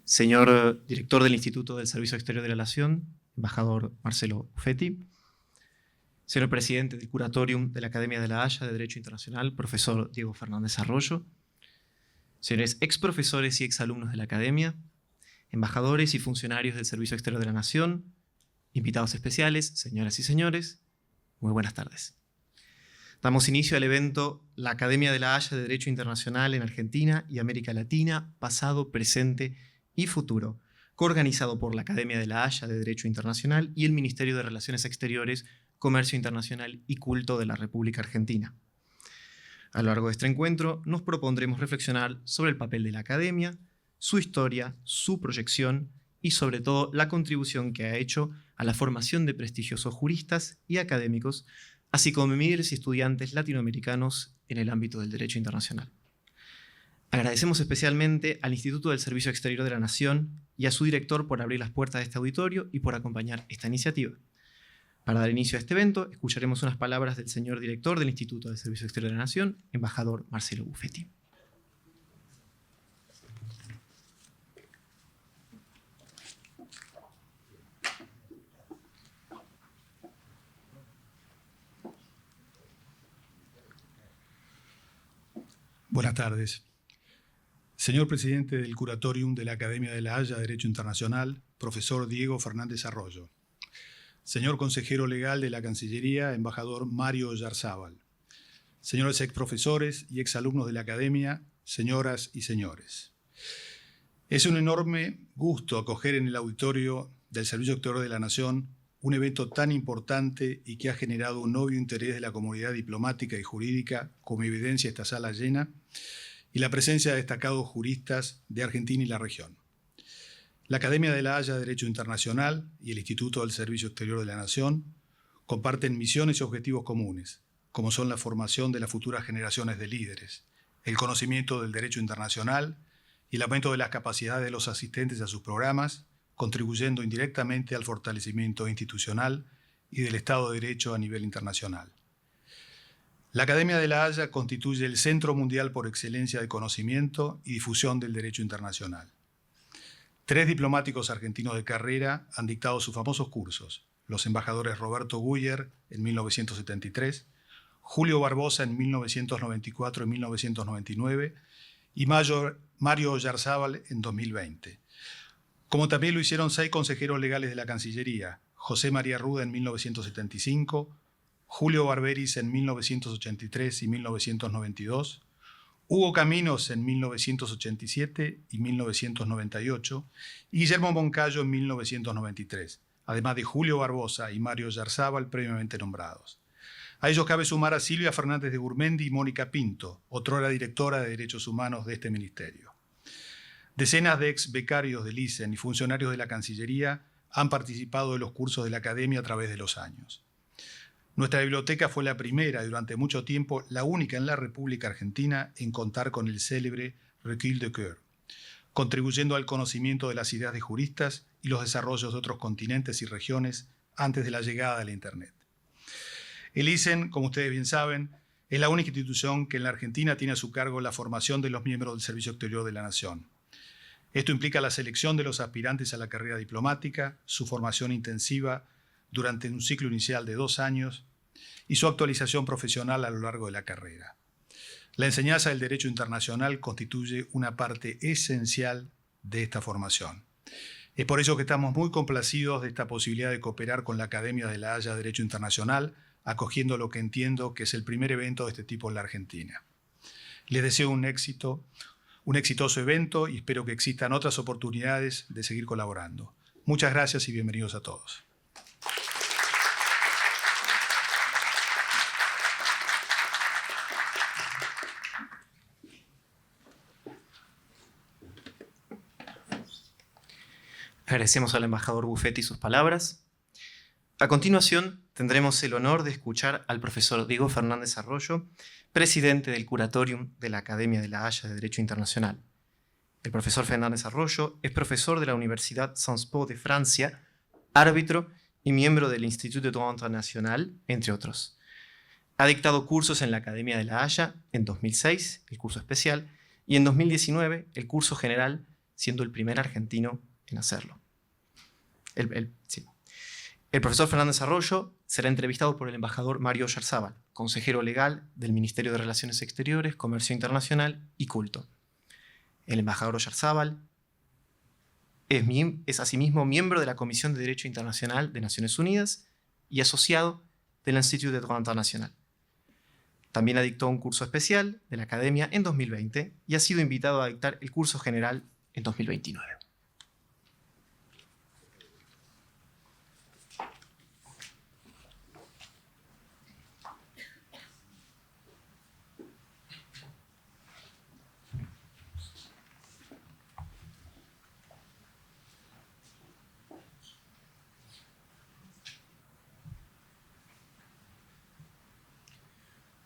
señor director del Instituto del Servicio Exterior de la Nación, embajador Marcelo Buffetti, señor presidente del Curatorium de la Academia de la Haya de Derecho Internacional, profesor Diego Fernández Arroyo, señores exprofesores y exalumnos de la Academia, embajadores y funcionarios del Servicio Exterior de la Nación, invitados especiales, señoras y señores, muy buenas tardes. Damos inicio al evento La Academia de la Haya de Derecho Internacional en Argentina y América Latina, pasado, presente y futuro, coorganizado por la Academia de la Haya de Derecho Internacional y el Ministerio de Relaciones Exteriores, Comercio Internacional y Culto de la República Argentina. A lo largo de este encuentro nos propondremos reflexionar sobre el papel de la Academia, su historia, su proyección y sobre todo la contribución que ha hecho a la formación de prestigiosos juristas y académicos, así como miles y estudiantes latinoamericanos en el ámbito del derecho internacional. Agradecemos especialmente al Instituto del Servicio Exterior de la Nación y a su director por abrir las puertas de este auditorio y por acompañar esta iniciativa. Para dar inicio a este evento, escucharemos unas palabras del señor director del Instituto del Servicio Exterior de la Nación, embajador Marcelo Buffetti. Buenas tardes. Señor presidente del Curatorium de la Academia de la Haya de Derecho Internacional, profesor Diego Fernández Arroyo. Señor consejero legal de la Cancillería, embajador Mario Oyarzábal. Señores exprofesores y exalumnos de la Academia, señoras y señores. Es un enorme gusto acoger en el auditorio del Servicio Exterior de la Nación un evento tan importante y que ha generado un obvio interés de la comunidad diplomática y jurídica, como evidencia esta sala llena, y la presencia de destacados juristas de Argentina y la región. La Academia de la Haya de Derecho Internacional y el Instituto del Servicio Exterior de la Nación comparten misiones y objetivos comunes, como son la formación de las futuras generaciones de líderes, el conocimiento del derecho internacional y el aumento de las capacidades de los asistentes a sus programas, contribuyendo indirectamente al fortalecimiento institucional y del Estado de Derecho a nivel internacional. La Academia de la Haya constituye el centro mundial por excelencia de conocimiento y difusión del derecho internacional. 3 diplomáticos argentinos de carrera han dictado sus famosos cursos: los embajadores Roberto Guyer en 1973, Julio Barbosa en 1994 y 1999 y Mario Oyarzábal en 2020. Como también lo hicieron 6 consejeros legales de la Cancillería: José María Ruda en 1975, Julio Barberis en 1983 y 1992, Hugo Caminos en 1987 y 1998 y Guillermo Moncayo en 1993, además de Julio Barbosa y Mario Oyarzábal previamente nombrados. A ellos cabe sumar a Silvia Fernández de Gurmendi y Mónica Pinto, otrora directora de Derechos Humanos de este ministerio. Decenas de ex becarios del ISEN y funcionarios de la Cancillería han participado de los cursos de la Academia a través de los años. Nuestra biblioteca fue la primera y durante mucho tiempo la única en la República Argentina en contar con el célebre Recueil de Coeur, contribuyendo al conocimiento de las ideas de juristas y los desarrollos de otros continentes y regiones antes de la llegada de la Internet. El ISEN, como ustedes bien saben, es la única institución que en la Argentina tiene a su cargo la formación de los miembros del Servicio Exterior de la Nación. Esto implica la selección de los aspirantes a la carrera diplomática, su formación intensiva durante un ciclo inicial de 2 años y su actualización profesional a lo largo de la carrera. La enseñanza del derecho internacional constituye una parte esencial de esta formación. Es por eso que estamos muy complacidos de esta posibilidad de cooperar con la Academia de la Haya de Derecho Internacional, acogiendo lo que entiendo que es el primer evento de este tipo en la Argentina. Les deseo un exitoso evento y espero que existan otras oportunidades de seguir colaborando. Muchas gracias y bienvenidos a todos. Agradecemos al embajador Buffetti sus palabras. A continuación, tendremos el honor de escuchar al profesor Diego Fernández Arroyo, presidente del Curatorium de la Academia de la Haya de Derecho Internacional. El profesor Fernández Arroyo es profesor de la Universidad Sciences Po de Francia, árbitro y miembro del Institut de Droit International, entre otros. Ha dictado cursos en la Academia de la Haya en 2006, el curso especial, y en 2019, el curso general siendo el primer argentino en hacerlo. Sí. El profesor Fernández Arroyo será entrevistado por el embajador Mario Oyarzábal, consejero legal del Ministerio de Relaciones Exteriores, Comercio Internacional y Culto. El embajador Oyarzábal es asimismo miembro de la Comisión de Derecho Internacional de Naciones Unidas y asociado del Institut de Droit International. También dictó un curso especial de la Academia en 2020 y ha sido invitado a dictar el curso general en 2029.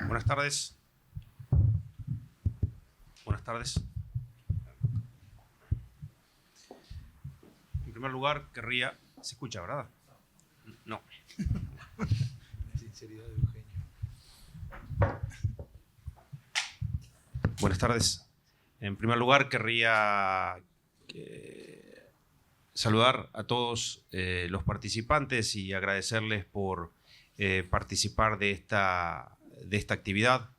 Buenas tardes. Buenas tardes. En primer lugar, querría... ¿Se escucha, verdad? No. La sinceridad de Eugenio. Buenas tardes. En primer lugar, querría saludar a todos los participantes y agradecerles por participar de esta actividad.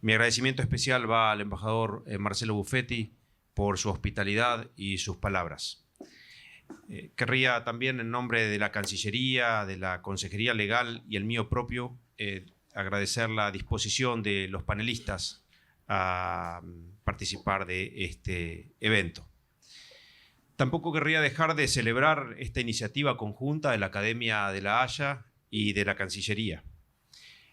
Mi agradecimiento especial va al embajador Marcelo Buffetti por su hospitalidad y sus palabras. Querría también, en nombre de la Cancillería, de la Consejería Legal y el mío propio, agradecer la disposición de los panelistas a participar de este evento. Tampoco querría dejar de celebrar esta iniciativa conjunta de la Academia de La Haya y de la Cancillería.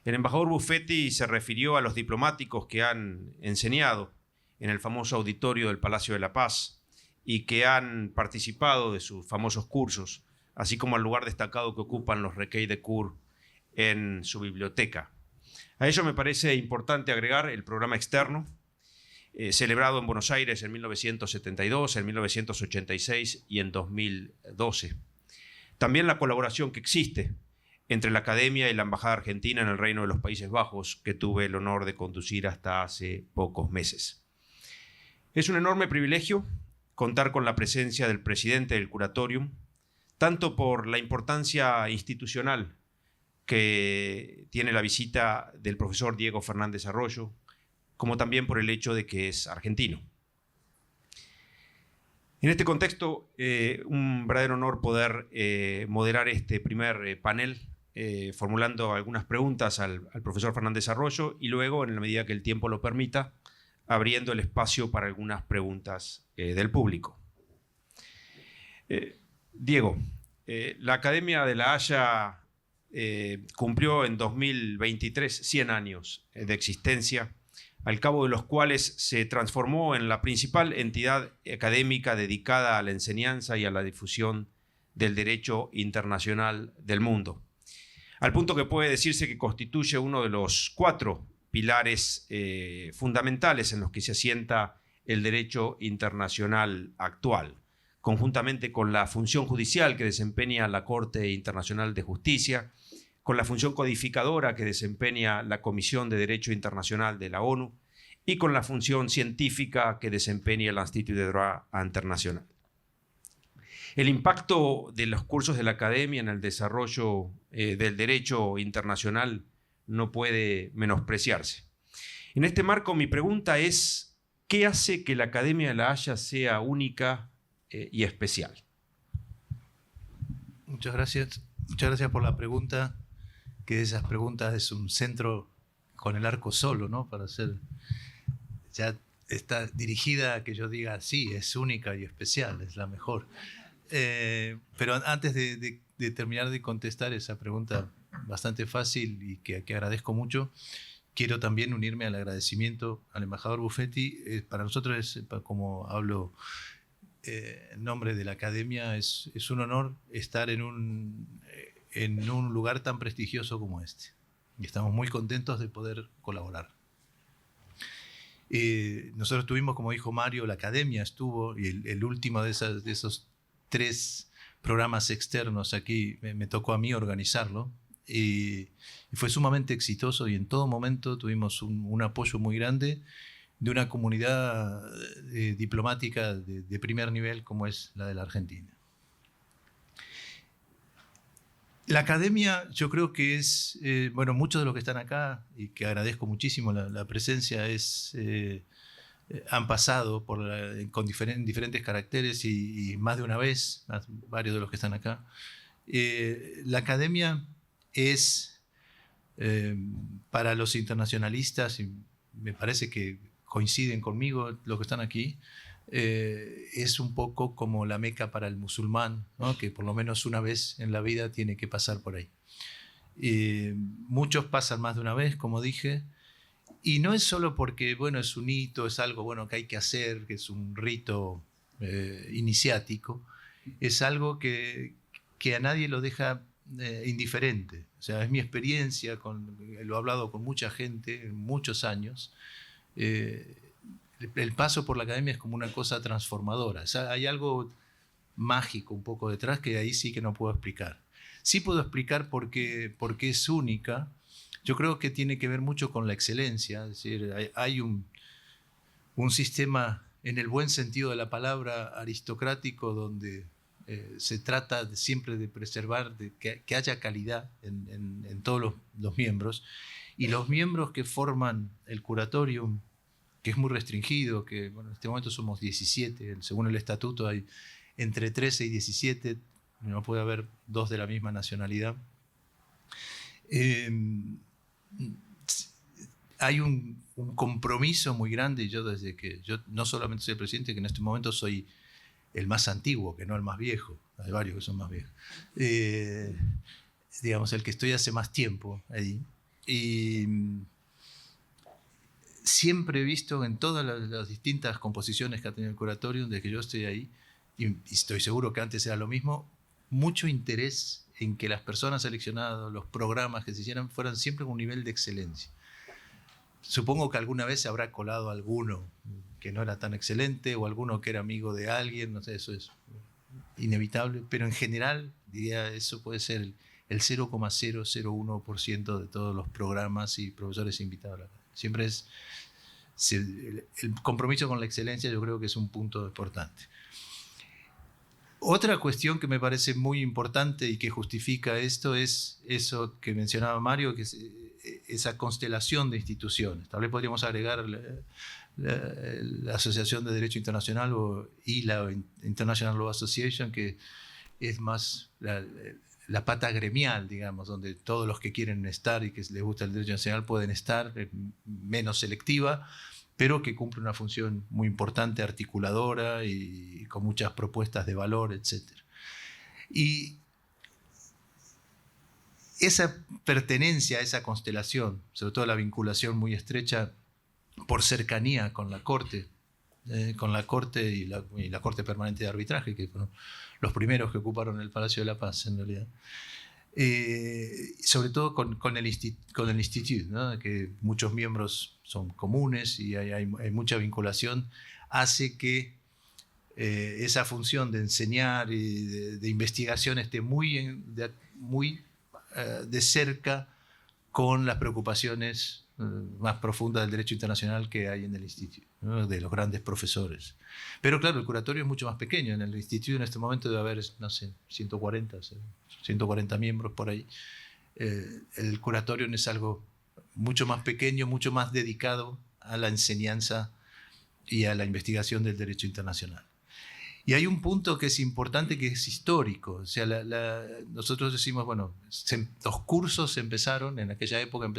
El embajador Buffetti se refirió a los diplomáticos que han enseñado en el famoso auditorio del Palacio de la Paz y que han participado de sus famosos cursos, así como al lugar destacado que ocupan los Recueils de Cours en su biblioteca. A ello me parece importante agregar el programa externo, celebrado en Buenos Aires en 1972, en 1986 y en 2012. También la colaboración que existe entre la Academia y la Embajada Argentina en el Reino de los Países Bajos, que tuve el honor de conducir hasta hace pocos meses. Es un enorme privilegio contar con la presencia del presidente del Curatorium, tanto por la importancia institucional que tiene la visita del profesor Diego Fernández Arroyo, como también por el hecho de que es argentino. En este contexto, un verdadero honor poder moderar este primer panel, formulando algunas preguntas al profesor Fernández Arroyo y luego, en la medida que el tiempo lo permita, abriendo el espacio para algunas preguntas del público. Diego, la Academia de La Haya cumplió en 2023 100 años de existencia, al cabo de los cuales se transformó en la principal entidad académica dedicada a la enseñanza y a la difusión del derecho internacional del mundo, al punto que puede decirse que constituye uno de los 4 pilares fundamentales en los que se asienta el derecho internacional actual, conjuntamente con la función judicial que desempeña la Corte Internacional de Justicia, con la función codificadora que desempeña la Comisión de Derecho Internacional de la ONU y con la función científica que desempeña el Institut de Droit International. El impacto de los cursos de la Academia en el desarrollo del derecho internacional no puede menospreciarse. En este marco, mi pregunta es, ¿qué hace que la Academia de La Haya sea única y especial? Muchas gracias por la pregunta, que de esas preguntas es un centro con el arco solo, ¿no? Para hacer, ya está dirigida a que yo diga, sí, es única y especial, es la mejor. Pero antes de terminar de contestar esa pregunta bastante fácil y que agradezco mucho, quiero también unirme al agradecimiento al embajador Buffetti. Para nosotros, como hablo en nombre de la Academia, es un honor estar en un lugar tan prestigioso como este. Y estamos muy contentos de poder colaborar. Nosotros tuvimos, como dijo Mario, la Academia estuvo, y el último de esos 3 programas externos aquí me tocó a mí organizarlo. Y fue sumamente exitoso y en todo momento tuvimos un apoyo muy grande de una comunidad diplomática de primer nivel como es la de la Argentina. La academia, yo creo que es, bueno, muchos de los que están acá, y que agradezco muchísimo la presencia, han pasado con diferentes caracteres y más de una vez, varios de los que están acá. La academia es, para los internacionalistas, y me parece que coinciden conmigo los que están aquí, es un poco como la Meca para el musulmán, ¿no? Que por lo menos una vez en la vida tiene que pasar por ahí. Muchos pasan más de una vez, como dije, y no es solo porque, bueno, es un hito, es algo bueno que hay que hacer, que es un rito iniciático, es algo que a nadie lo deja indiferente. O sea, es mi experiencia, lo he hablado con mucha gente en muchos años. El paso por la academia es como una cosa transformadora. O sea, hay algo mágico un poco detrás que ahí sí que no puedo explicar. Sí puedo explicar por qué es única. Yo creo que tiene que ver mucho con la excelencia. Es decir, hay un sistema, en el buen sentido de la palabra, aristocrático, donde se trata siempre de preservar, que haya calidad en todos los miembros. Y los miembros que forman el curatorium, que es muy restringido, que bueno, en este momento somos 17, según el estatuto hay entre 13 y 17, no puede haber 2 de la misma nacionalidad. Hay un compromiso muy grande, y yo no solamente soy el presidente, que en este momento soy el más antiguo, que no el más viejo, hay varios que son más viejos, digamos, el que estoy hace más tiempo ahí, y siempre he visto en todas las distintas composiciones que ha tenido el curatorio desde que yo estoy ahí, y estoy seguro que antes era lo mismo, mucho interés en que las personas seleccionadas, los programas que se hicieran, fueran siempre con un nivel de excelencia. Supongo que alguna vez se habrá colado alguno que no era tan excelente, o alguno que era amigo de alguien, no sé, eso es inevitable, pero en general, diría, eso puede ser el 0,001% de todos los programas y profesores invitados. Siempre es el compromiso con la excelencia, yo creo que es un punto importante. Otra cuestión que me parece muy importante y que justifica esto es eso que mencionaba Mario, que es esa constelación de instituciones. Tal vez podríamos agregar la Asociación de Derecho Internacional y la International Law Association, que es más la pata gremial, digamos, donde todos los que quieren estar y que les gusta el derecho nacional pueden estar, menos selectiva, pero que cumple una función muy importante, articuladora y con muchas propuestas de valor, etc. Y esa pertenencia a esa constelación, sobre todo la vinculación muy estrecha por cercanía con la Corte y la Corte Permanente de Arbitraje, que fueron los primeros que ocuparon el Palacio de la Paz, en realidad. Sobre todo con el Instituto, ¿no? Que muchos miembros son comunes y hay mucha vinculación, hace que esa función de enseñar y de investigación esté muy de cerca con las preocupaciones más profundas del derecho internacional que hay en el Instituto, ¿no? De los grandes profesores. Pero claro, el curatorio es mucho más pequeño. En el Instituto en este momento debe haber, no sé, 140 miembros por ahí. El curatorio es algo mucho más pequeño, mucho más dedicado a la enseñanza y a la investigación del derecho internacional. Y hay un punto que es importante, que es histórico. O sea, nosotros decimos, bueno, los cursos empezaron, en aquella época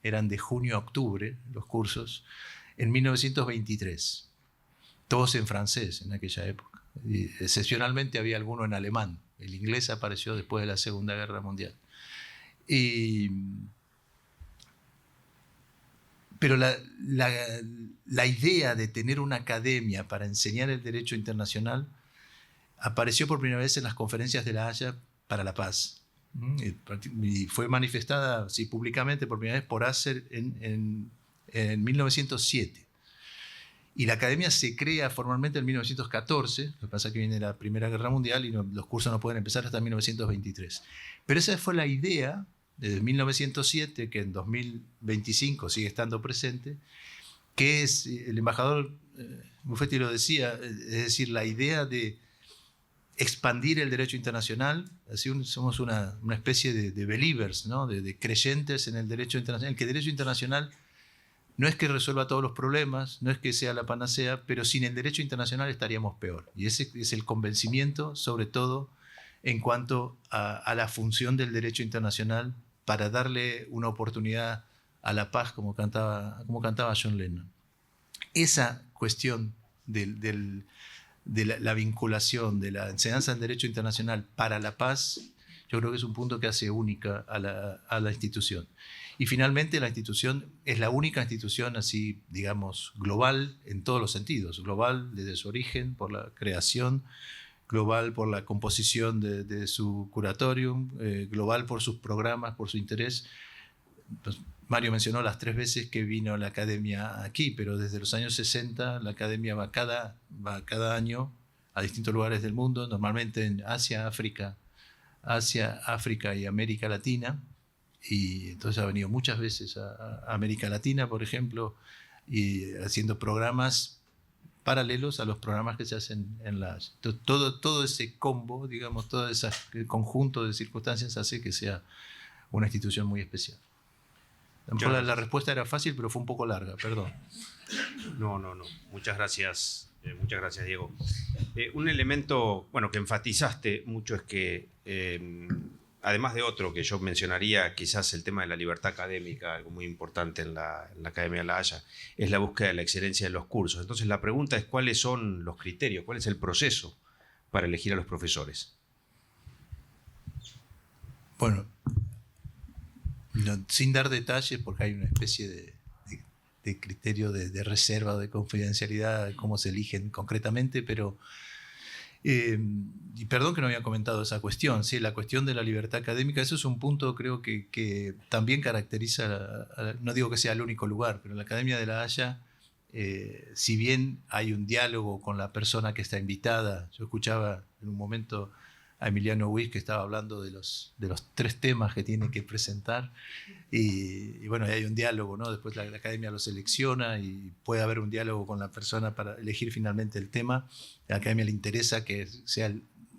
eran de junio a octubre, los cursos, en 1923. Todos en francés en aquella época. Y excepcionalmente había alguno en alemán. El inglés apareció después de la Segunda Guerra Mundial. Pero la idea de tener una academia para enseñar el derecho internacional apareció por primera vez en las conferencias de La Haya para la paz. Y fue manifestada así, públicamente por primera vez por Asser en 1907. Y la academia se crea formalmente en 1914, lo que pasa es que viene la Primera Guerra Mundial y los cursos no pueden empezar hasta 1923. Pero esa fue la idea desde 1907, que en 2025 sigue estando presente, ¿Qué es? El embajador Muffetti lo decía, es decir, la idea de expandir el derecho internacional, así somos una especie de believers, ¿no? de creyentes en el derecho internacional, que el derecho internacional no es que resuelva todos los problemas, no es que sea la panacea, pero sin el derecho internacional estaríamos peor. Y ese es el convencimiento, sobre todo en cuanto a la función del derecho internacional para darle una oportunidad a la paz, como cantaba John Lennon. Esa cuestión de la vinculación de la enseñanza del derecho internacional para la paz, yo creo que es un punto que hace única a la institución. Y finalmente la institución es la única institución así, digamos, global en todos los sentidos. Global desde su origen, por la creación, global por la composición de su curatorium, global por sus programas, por su interés. Pues, Mario mencionó las 3 veces que vino la academia aquí, pero desde los años 60 la academia va cada año a distintos lugares del mundo, normalmente en Asia, África y América Latina. Y entonces ha venido muchas veces a América Latina, por ejemplo, y haciendo programas paralelos a los programas que se hacen en la Haya. Todo ese combo, digamos, todo ese conjunto de circunstancias hace que sea una institución muy especial. La respuesta era fácil, pero fue un poco larga, perdón. No. Muchas gracias, Diego. Un elemento, que enfatizaste mucho es que, además de otro que yo mencionaría, quizás el tema de la libertad académica, algo muy importante en la Academia de La Haya, es la búsqueda de la excelencia de los cursos. Entonces la pregunta es cuáles son los criterios, cuál es el proceso para elegir a los profesores. Bueno, sin dar detalles, porque hay una especie de criterio de reserva o de confidencialidad de cómo se eligen concretamente, pero y perdón que no había comentado esa cuestión, ¿sí? La cuestión de la libertad académica, eso es un punto creo que también caracteriza, no digo que sea el único lugar, pero en la Academia de La Haya, si bien hay un diálogo con la persona que está invitada, yo escuchaba en un momento a Emiliano Huiz que estaba hablando de los 3 temas que tiene que presentar y bueno, hay un diálogo, ¿no? Después la academia lo selecciona y puede haber un diálogo con la persona para elegir finalmente el tema. A la academia le interesa que sea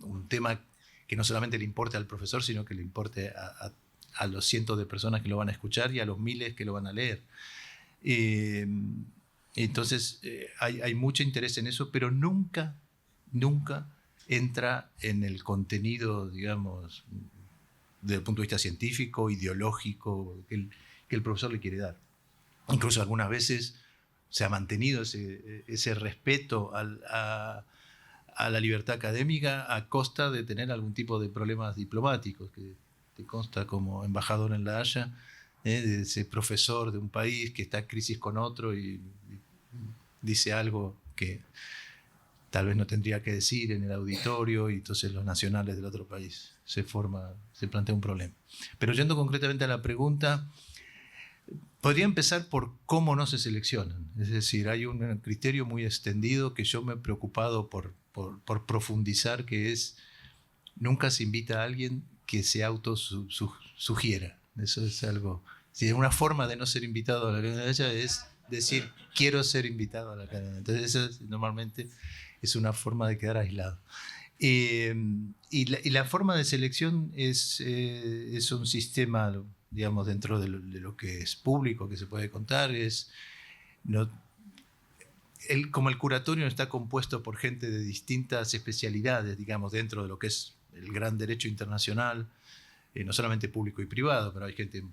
un tema que no solamente le importe al profesor, sino que le importe a los cientos de personas que lo van a escuchar y a los miles que lo van a leer. Entonces hay mucho interés en eso, pero nunca entra en el contenido, digamos, desde el punto de vista científico, ideológico, que el profesor le quiere dar. Incluso algunas veces se ha mantenido ese respeto a la libertad académica a costa de tener algún tipo de problemas diplomáticos, que te consta como embajador en La Haya, de ese profesor de un país que está en crisis con otro y dice algo que tal vez no tendría que decir en el auditorio y entonces los nacionales del otro país se plantea un problema. Pero yendo concretamente a la pregunta, podría empezar por cómo no se seleccionan. Es decir, hay un criterio muy extendido que yo me he preocupado por profundizar, que es nunca se invita a alguien que se autosugiera. Eso es algo... Si una forma de no ser invitado a la Academia de La Haya es decir, quiero ser invitado a la Academia. Entonces eso normalmente es una forma de quedar aislado. Y la forma de selección es un sistema, digamos, dentro de lo que es público, que se puede contar. Como el curatorio está compuesto por gente de distintas especialidades, digamos, dentro de lo que es el gran derecho internacional, no solamente público y privado, pero hay gente...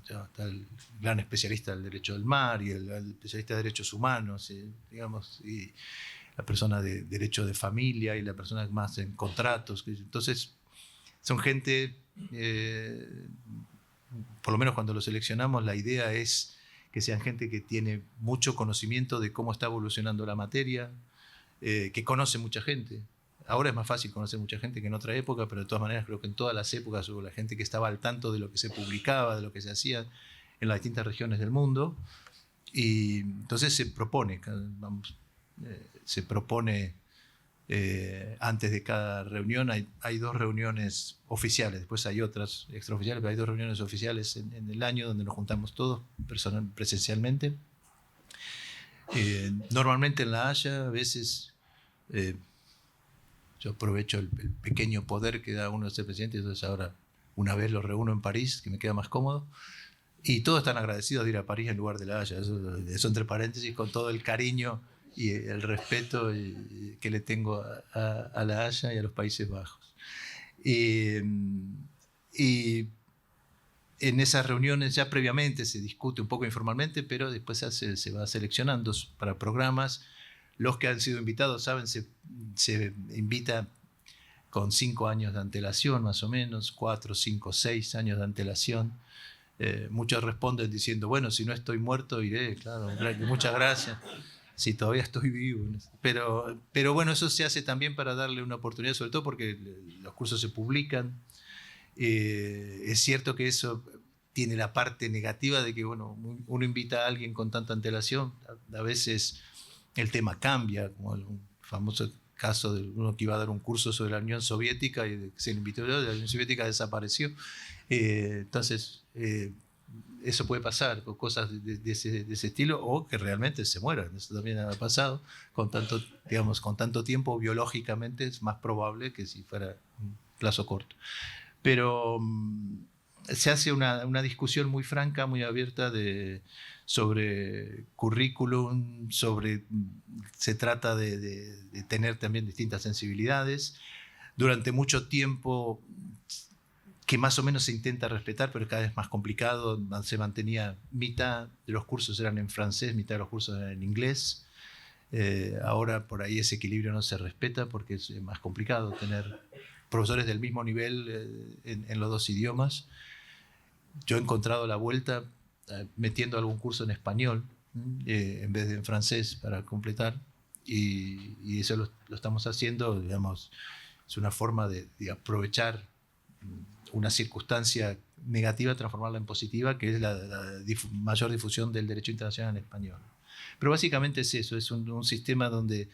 Ya está el gran especialista del derecho del mar y el especialista de derechos humanos, digamos, y la persona de derecho de familia y la persona más en contratos. Entonces, son gente, por lo menos cuando lo seleccionamos, la idea es que sean gente que tiene mucho conocimiento de cómo está evolucionando la materia, que conoce mucha gente. Ahora es más fácil conocer mucha gente que en otra época, pero de todas maneras creo que en todas las épocas hubo la gente que estaba al tanto de lo que se publicaba, de lo que se hacía en las distintas regiones del mundo. Y entonces se propone antes de cada reunión, hay 2 reuniones oficiales, después hay otras extraoficiales, pero hay 2 reuniones oficiales en el año donde nos juntamos todos presencialmente. Normalmente en La Haya, a veces yo aprovecho el pequeño poder que da uno de ser presidente, entonces ahora una vez lo reúno en París, que me queda más cómodo, y todos están agradecidos de ir a París en lugar de La Haya. Eso entre paréntesis, con todo el cariño y el respeto que le tengo a La Haya y a los Países Bajos. Y en esas reuniones ya previamente se discute un poco informalmente, pero después se va seleccionando para programas. Los que han sido invitados, saben, se invita con 5 años de antelación, más o menos, 4, 5, 6 años de antelación. Muchos responden diciendo, bueno, si no estoy muerto, iré, claro, muchas gracias. Si todavía estoy vivo. Pero bueno, eso se hace también para darle una oportunidad, sobre todo porque los cursos se publican. Es cierto que eso tiene la parte negativa de que, bueno, uno invita a alguien con tanta antelación, a veces el tema cambia, como el famoso caso de uno que iba a dar un curso sobre la Unión Soviética y se le invitó, la Unión Soviética desapareció. Entonces, eso puede pasar con cosas de ese estilo, o que realmente se mueran. Eso también ha pasado. Con tanto tiempo, biológicamente es más probable que si fuera un plazo corto. Pero se hace una discusión muy franca, muy abierta sobre currículum, se trata de tener también distintas sensibilidades. Durante mucho tiempo, que más o menos se intenta respetar, pero cada vez más complicado, se mantenía, mitad de los cursos eran en francés, mitad de los cursos eran en inglés. Ahora por ahí ese equilibrio no se respeta porque es más complicado tener profesores del mismo nivel en los dos idiomas. Yo he encontrado la vuelta metiendo algún curso en español en vez de en francés para completar, y eso lo estamos haciendo, digamos, es una forma de aprovechar una circunstancia negativa, transformarla en positiva, que es la mayor difusión del derecho internacional en español. Pero básicamente es eso, es un sistema donde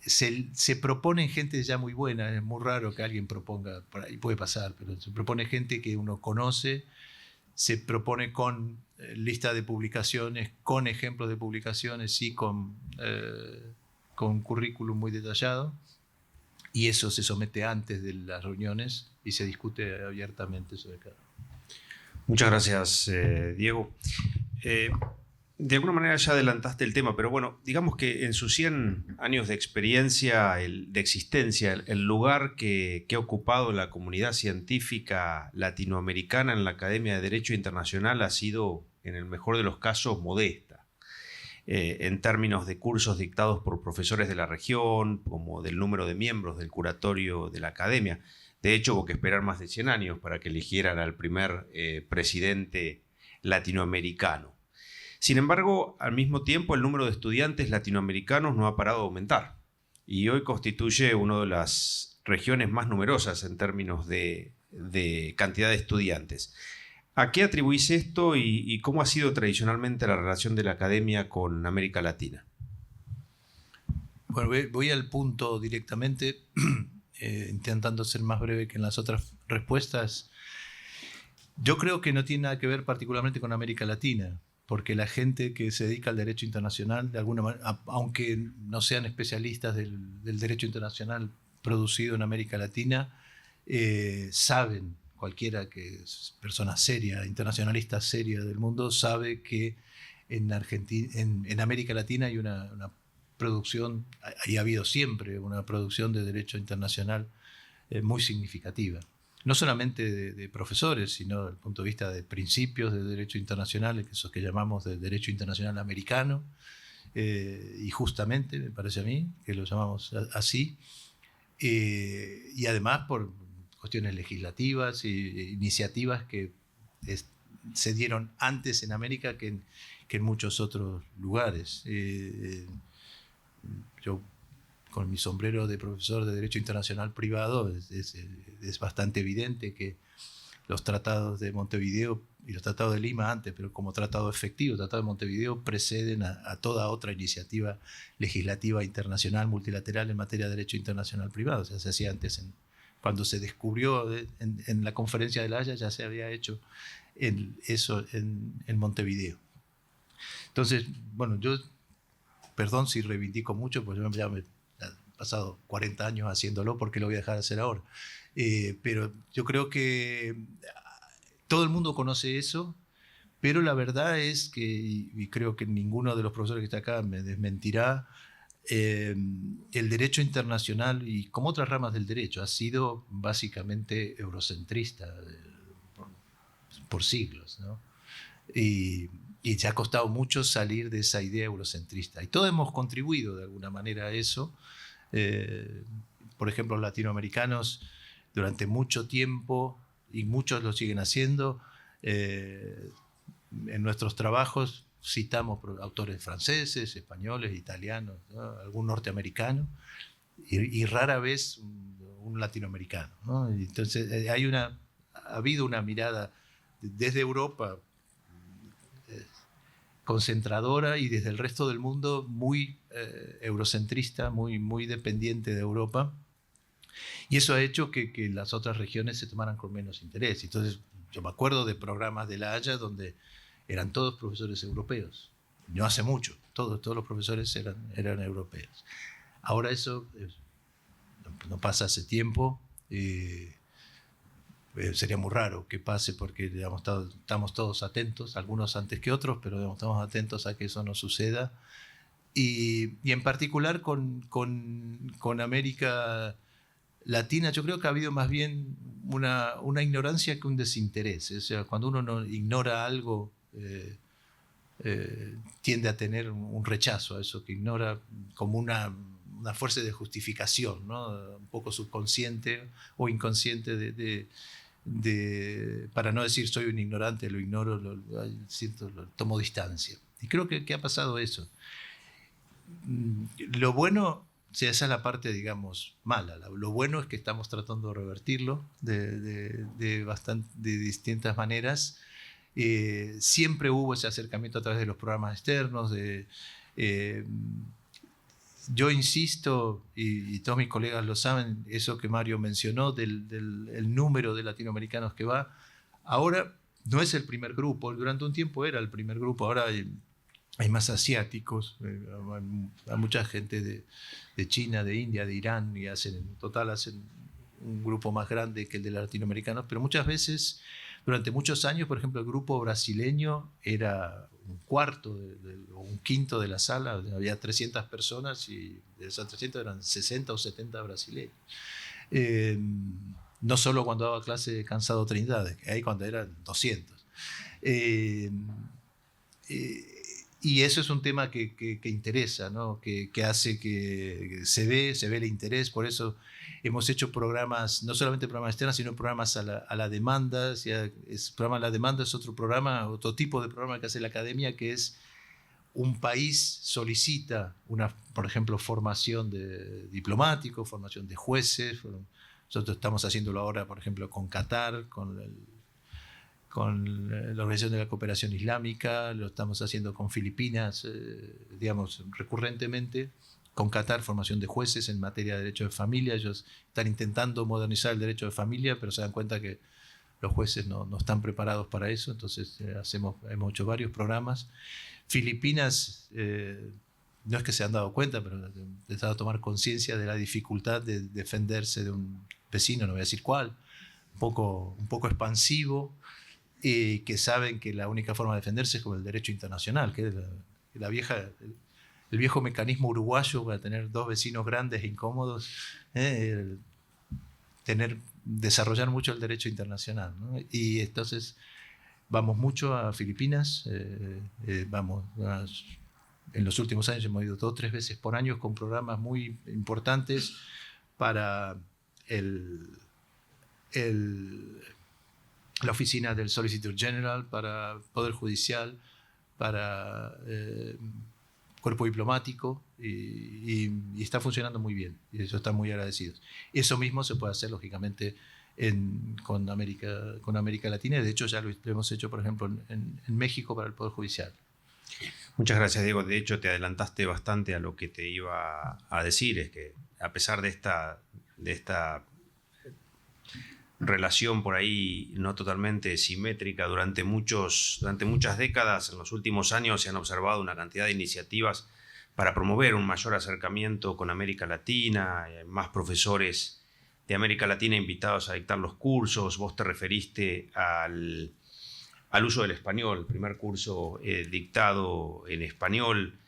se proponen gente ya muy buena. Es muy raro que alguien proponga, por ahí puede pasar, pero se propone gente que uno conoce, se propone con lista de publicaciones, con ejemplos de publicaciones y con currículum muy detallado, y eso se somete antes de las reuniones y se discute abiertamente sobre cada uno. Muchas gracias, Diego. De alguna manera ya adelantaste el tema, pero bueno, digamos que en sus 100 años de experiencia, de existencia, el lugar que ha ocupado la comunidad científica latinoamericana en la Academia de Derecho Internacional ha sido, en el mejor de los casos, modesta. En términos de cursos dictados por profesores de la región, como del número de miembros del curatorio de la Academia. De hecho, hubo que esperar más de 100 años para que eligieran al primer presidente latinoamericano. Sin embargo, al mismo tiempo, el número de estudiantes latinoamericanos no ha parado de aumentar y hoy constituye una de las regiones más numerosas en términos de cantidad de estudiantes. ¿A qué atribuís esto y cómo ha sido tradicionalmente la relación de la academia con América Latina? Bueno, voy al punto directamente, intentando ser más breve que en las otras respuestas. Yo creo que no tiene nada que ver particularmente con América Latina, porque la gente que se dedica al derecho internacional, de alguna manera, aunque no sean especialistas del derecho internacional producido en América Latina, saben, cualquiera que es persona seria, internacionalista seria del mundo, sabe que en América Latina hay una producción, y ha habido siempre una producción de derecho internacional muy significativa. No solamente de profesores, sino desde el punto de vista de principios de derecho internacional, esos que llamamos de derecho internacional americano, y justamente, me parece a mí, que lo llamamos así, y además por cuestiones legislativas e iniciativas que se dieron antes en América que en muchos otros lugares. Yo, con mi sombrero de profesor de Derecho Internacional privado, es bastante evidente que los tratados de Montevideo y los tratados de Lima antes, pero como tratado efectivo, el tratado de Montevideo preceden a toda otra iniciativa legislativa internacional multilateral en materia de derecho internacional privado. O sea, se hacía antes, cuando se descubrió en la conferencia de La Haya, ya se había hecho eso en Montevideo. Entonces, bueno, yo perdón si reivindico mucho, pues yo ya me he pasado 40 años haciéndolo, porque lo voy a dejar de hacer ahora. Pero yo creo que todo el mundo conoce eso, pero la verdad es que, y creo que ninguno de los profesores que está acá me desmentirá, el derecho internacional, y como otras ramas del derecho, ha sido básicamente eurocentrista por siglos, ¿no? Y se ha costado mucho salir de esa idea eurocentrista. Y todos hemos contribuido de alguna manera a eso. Por ejemplo, los latinoamericanos durante mucho tiempo, y muchos lo siguen haciendo, en nuestros trabajos citamos autores franceses, españoles, italianos, ¿no? Algún norteamericano, y rara vez un latinoamericano, ¿no? Entonces ha habido una mirada desde Europa concentradora, y desde el resto del mundo muy eurocentrista, muy dependiente de Europa, y eso ha hecho que las otras regiones se tomaran con menos interés. Entonces yo me acuerdo de programas de La Haya donde eran todos profesores europeos, no hace mucho, todos los profesores eran europeos. Ahora eso no pasa hace tiempo. Sería muy raro que pase, porque digamos, estamos todos atentos, algunos antes que otros, pero digamos, estamos atentos a que eso no suceda. Y en particular con América Latina, yo creo que ha habido más bien una ignorancia que un desinterés. O sea, cuando uno no ignora algo, tiende a tener un rechazo a eso que ignora, como una fuerza de justificación, ¿no? Un poco subconsciente o inconsciente para no decir soy un ignorante, lo ignoro, tomo distancia. Y creo que ha pasado eso. Lo bueno, o sea, esa es la parte, digamos, mala. Lo bueno es que estamos tratando de revertirlo de distintas maneras. Siempre hubo ese acercamiento a través de los programas externos. Yo insisto, y todos mis colegas lo saben, eso que Mario mencionó del número de latinoamericanos que va. Ahora no es el primer grupo, durante un tiempo era el primer grupo, ahora hay más asiáticos, hay mucha gente de China, de India, de Irán, y en total hacen un grupo más grande que el de los latinoamericanos, pero muchas veces, durante muchos años, por ejemplo, el grupo brasileño era un cuarto o un quinto de la sala, había 300 personas y de esas 300 eran 60 o 70 brasileños. No solo cuando daba clase de Cansado Trindade, que ahí cuando eran 200. Y eso es un tema que interesa, ¿no? Que hace que se ve el interés. Por eso hemos hecho programas, no solamente programas externos, sino programas a la demanda. O sea, programa a la demanda es otro tipo de programa que hace la academia, que es un país solicita por ejemplo, formación de diplomáticos, formación de jueces. Nosotros estamos haciéndolo ahora, por ejemplo, con Qatar, con la Organización de la Cooperación Islámica, lo estamos haciendo con Filipinas, digamos, recurrentemente, con Qatar, formación de jueces en materia de derecho de familia. Ellos están intentando modernizar el derecho de familia, pero se dan cuenta que los jueces no están preparados para eso, entonces hemos hecho varios programas. Filipinas, no es que se han dado cuenta, pero han empezado a tomar conciencia de la dificultad de defenderse de un vecino, no voy a decir cuál, un poco expansivo, que saben que la única forma de defenderse es con el derecho internacional, que es el viejo mecanismo uruguayo para tener dos vecinos grandes e incómodos, desarrollar mucho el derecho internacional, ¿no? Y entonces vamos mucho a Filipinas, en los últimos años hemos ido 2 o 3 veces por año con programas muy importantes para la oficina del Solicitor General, para Poder Judicial, para Cuerpo Diplomático, y está funcionando muy bien, y eso están muy agradecidos. Eso mismo se puede hacer, lógicamente, con América Latina, y de hecho ya lo hemos hecho, por ejemplo, en México para el Poder Judicial. Muchas gracias, Diego. De hecho, te adelantaste bastante a lo que te iba a decir, es que a pesar de esta relación por ahí no totalmente simétrica durante muchas décadas, en los últimos años se han observado una cantidad de iniciativas para promover un mayor acercamiento con América Latina, más profesores de América Latina invitados a dictar los cursos. Vos te referiste al uso del español, el primer curso dictado en español,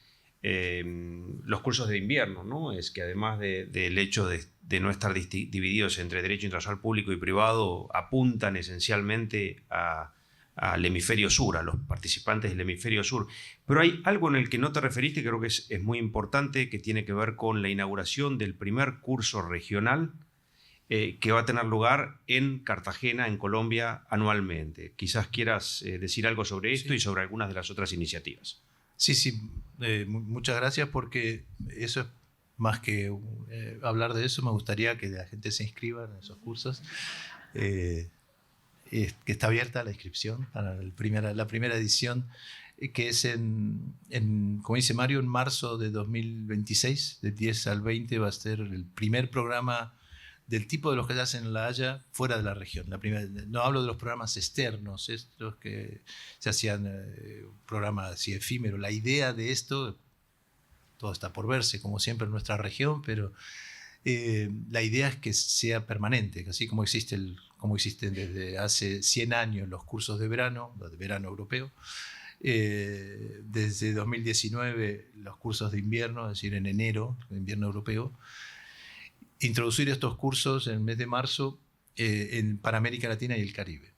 los cursos de invierno, ¿no? Es que además del hecho de no estar divididos entre derecho internacional público y privado, apuntan esencialmente al hemisferio sur, a los participantes del hemisferio sur. Pero hay algo en el que no te referiste, que creo que es muy importante, que tiene que ver con la inauguración del primer curso regional que va a tener lugar en Cartagena, en Colombia, anualmente. Quizás quieras decir algo sobre esto y sobre algunas de las otras iniciativas. Sí, muchas gracias, porque eso es más que hablar de eso. Me gustaría que la gente se inscriba en esos cursos. Que está abierta la inscripción para la primera edición, que es como dice Mario, en marzo de 2026, del 10 al 20, va a ser el primer programa del tipo de los que se hacen en La Haya fuera de la región. No hablo de los programas externos, estos que se hacían programas así efímeros. La idea de esto, todo está por verse, como siempre en nuestra región, pero la idea es que sea permanente, así como existen desde hace 100 años los cursos de verano europeo. Desde 2019 los cursos de invierno, es decir, en enero, el invierno europeo. Introducir estos cursos en el mes de marzo para América Latina y el Caribe,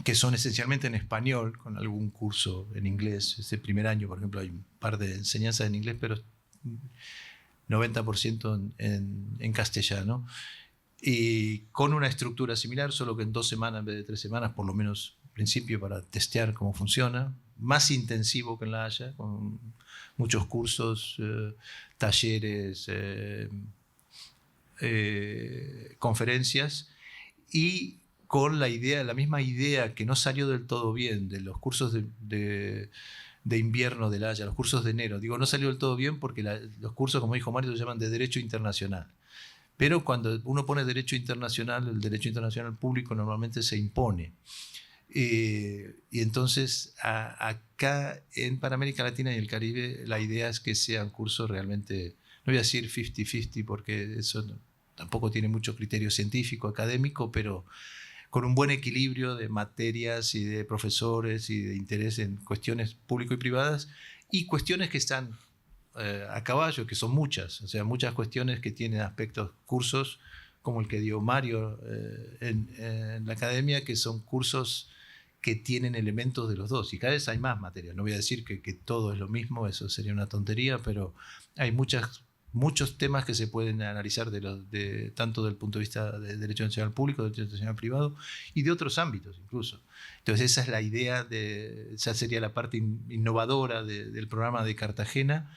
que son esencialmente en español, con algún curso en inglés. Este primer año, por ejemplo, hay un par de enseñanzas en inglés, pero 90% en castellano. Y con una estructura similar, solo que en 2 semanas en vez de 3 semanas, por lo menos al principio, para testear cómo funciona. Más intensivo que en La Haya, con muchos cursos, talleres, conferencias, y con la misma idea que no salió del todo bien de los cursos de invierno de La Haya, los cursos de enero. Digo, no salió del todo bien porque los cursos, como dijo Mario, se llaman de Derecho Internacional. Pero cuando uno pone Derecho Internacional, el Derecho Internacional público normalmente se impone. Y entonces acá para América Latina y el Caribe la idea es que sean cursos realmente, no voy a decir 50-50 porque eso tampoco tiene mucho criterio científico, académico, pero con un buen equilibrio de materias y de profesores y de interés en cuestiones público y privadas, y cuestiones que están a caballo, que son muchas, o sea, muchas cuestiones que tienen aspectos, cursos como el que dio Mario en la academia, que son cursos que tienen elementos de los dos, y cada vez hay más materias. No voy a decir que todo es lo mismo, eso sería una tontería, pero hay muchos temas que se pueden analizar tanto del punto de vista de derecho nacional público, de derecho nacional privado, y de otros ámbitos incluso. Entonces esa es la idea, esa sería la parte innovadora del programa de Cartagena.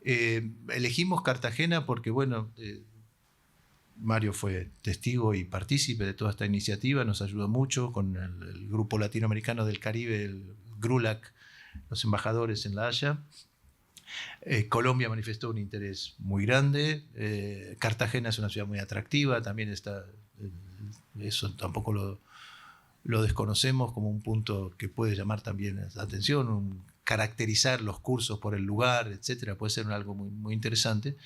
Elegimos Cartagena porque, bueno, Mario fue testigo y partícipe de toda esta iniciativa, nos ayudó mucho con el Grupo Latinoamericano del Caribe, el GRULAC, los embajadores en La Haya. Colombia manifestó un interés muy grande. Cartagena es una ciudad muy atractiva, también está, eso tampoco lo desconocemos como un punto que puede llamar también la atención, caracterizar los cursos por el lugar, etcétera, puede ser algo muy, muy interesante.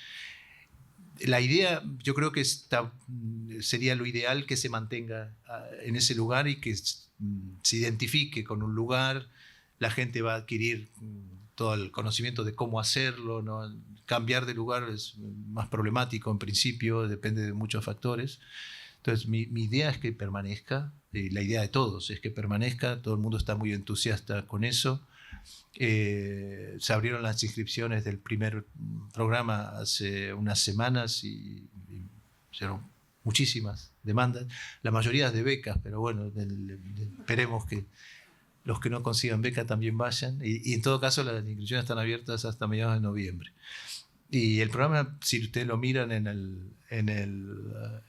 La idea, yo creo que sería lo ideal que se mantenga en ese lugar y que se identifique con un lugar. La gente va a adquirir todo el conocimiento de cómo hacerlo, ¿no? Cambiar de lugar es más problemático en principio, depende de muchos factores. Entonces mi idea es que permanezca, la idea de todos es que permanezca, todo el mundo está muy entusiasta con eso. Se abrieron las inscripciones del primer programa hace unas semanas y hicieron muchísimas demandas, la mayoría de becas, pero bueno, esperemos que los que no consigan beca también vayan, y en todo caso las inscripciones están abiertas hasta mediados de noviembre. Y el programa, si ustedes lo miran en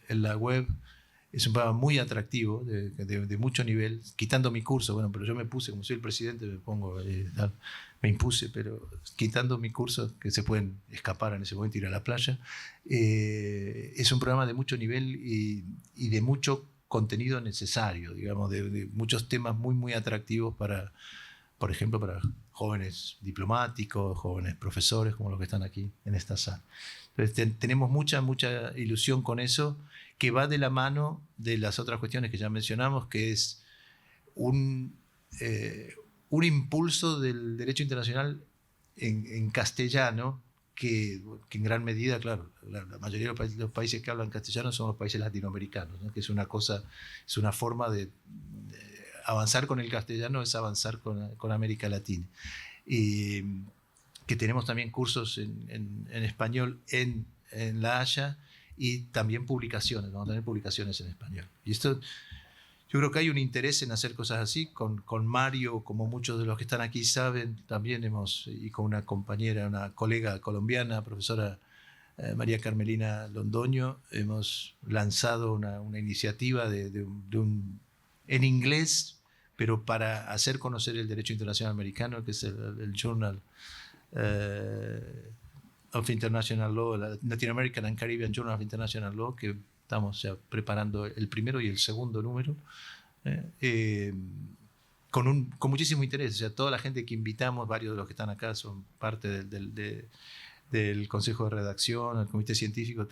la web, es un programa muy atractivo, de mucho nivel, quitando mi curso, bueno, pero yo me puse, como soy el presidente, me impuse, pero quitando mi curso, que se pueden escapar en ese momento, ir a la playa, es un programa de mucho nivel y de mucho contenido necesario, digamos, de muchos temas muy, muy atractivos para por ejemplo, para jóvenes diplomáticos, jóvenes profesores, como los que están aquí en esta sala. Entonces, tenemos mucha ilusión con eso, que va de la mano de las otras cuestiones que ya mencionamos, que es un impulso del derecho internacional en castellano, que en gran medida, claro, la mayoría de los países que hablan castellano son los países latinoamericanos, ¿no? Que es una forma de avanzar con el castellano, es avanzar con América Latina. Y que tenemos también cursos en español en La Haya, y también publicaciones, vamos a tener publicaciones en español. Y esto, yo creo que hay un interés en hacer cosas así. Con Mario, como muchos de los que están aquí saben, también y con una compañera, una colega colombiana, profesora María Carmelina Londoño, hemos lanzado una iniciativa en inglés, pero para hacer conocer el derecho internacional americano, que es el Journal of International Law, Latin American and Caribbean Journal of International Law, que estamos ya preparando el primero y el segundo número, con muchísimo interés. O sea, toda la gente que invitamos, varios de los que están acá son parte del Consejo de Redacción, el Comité Científico,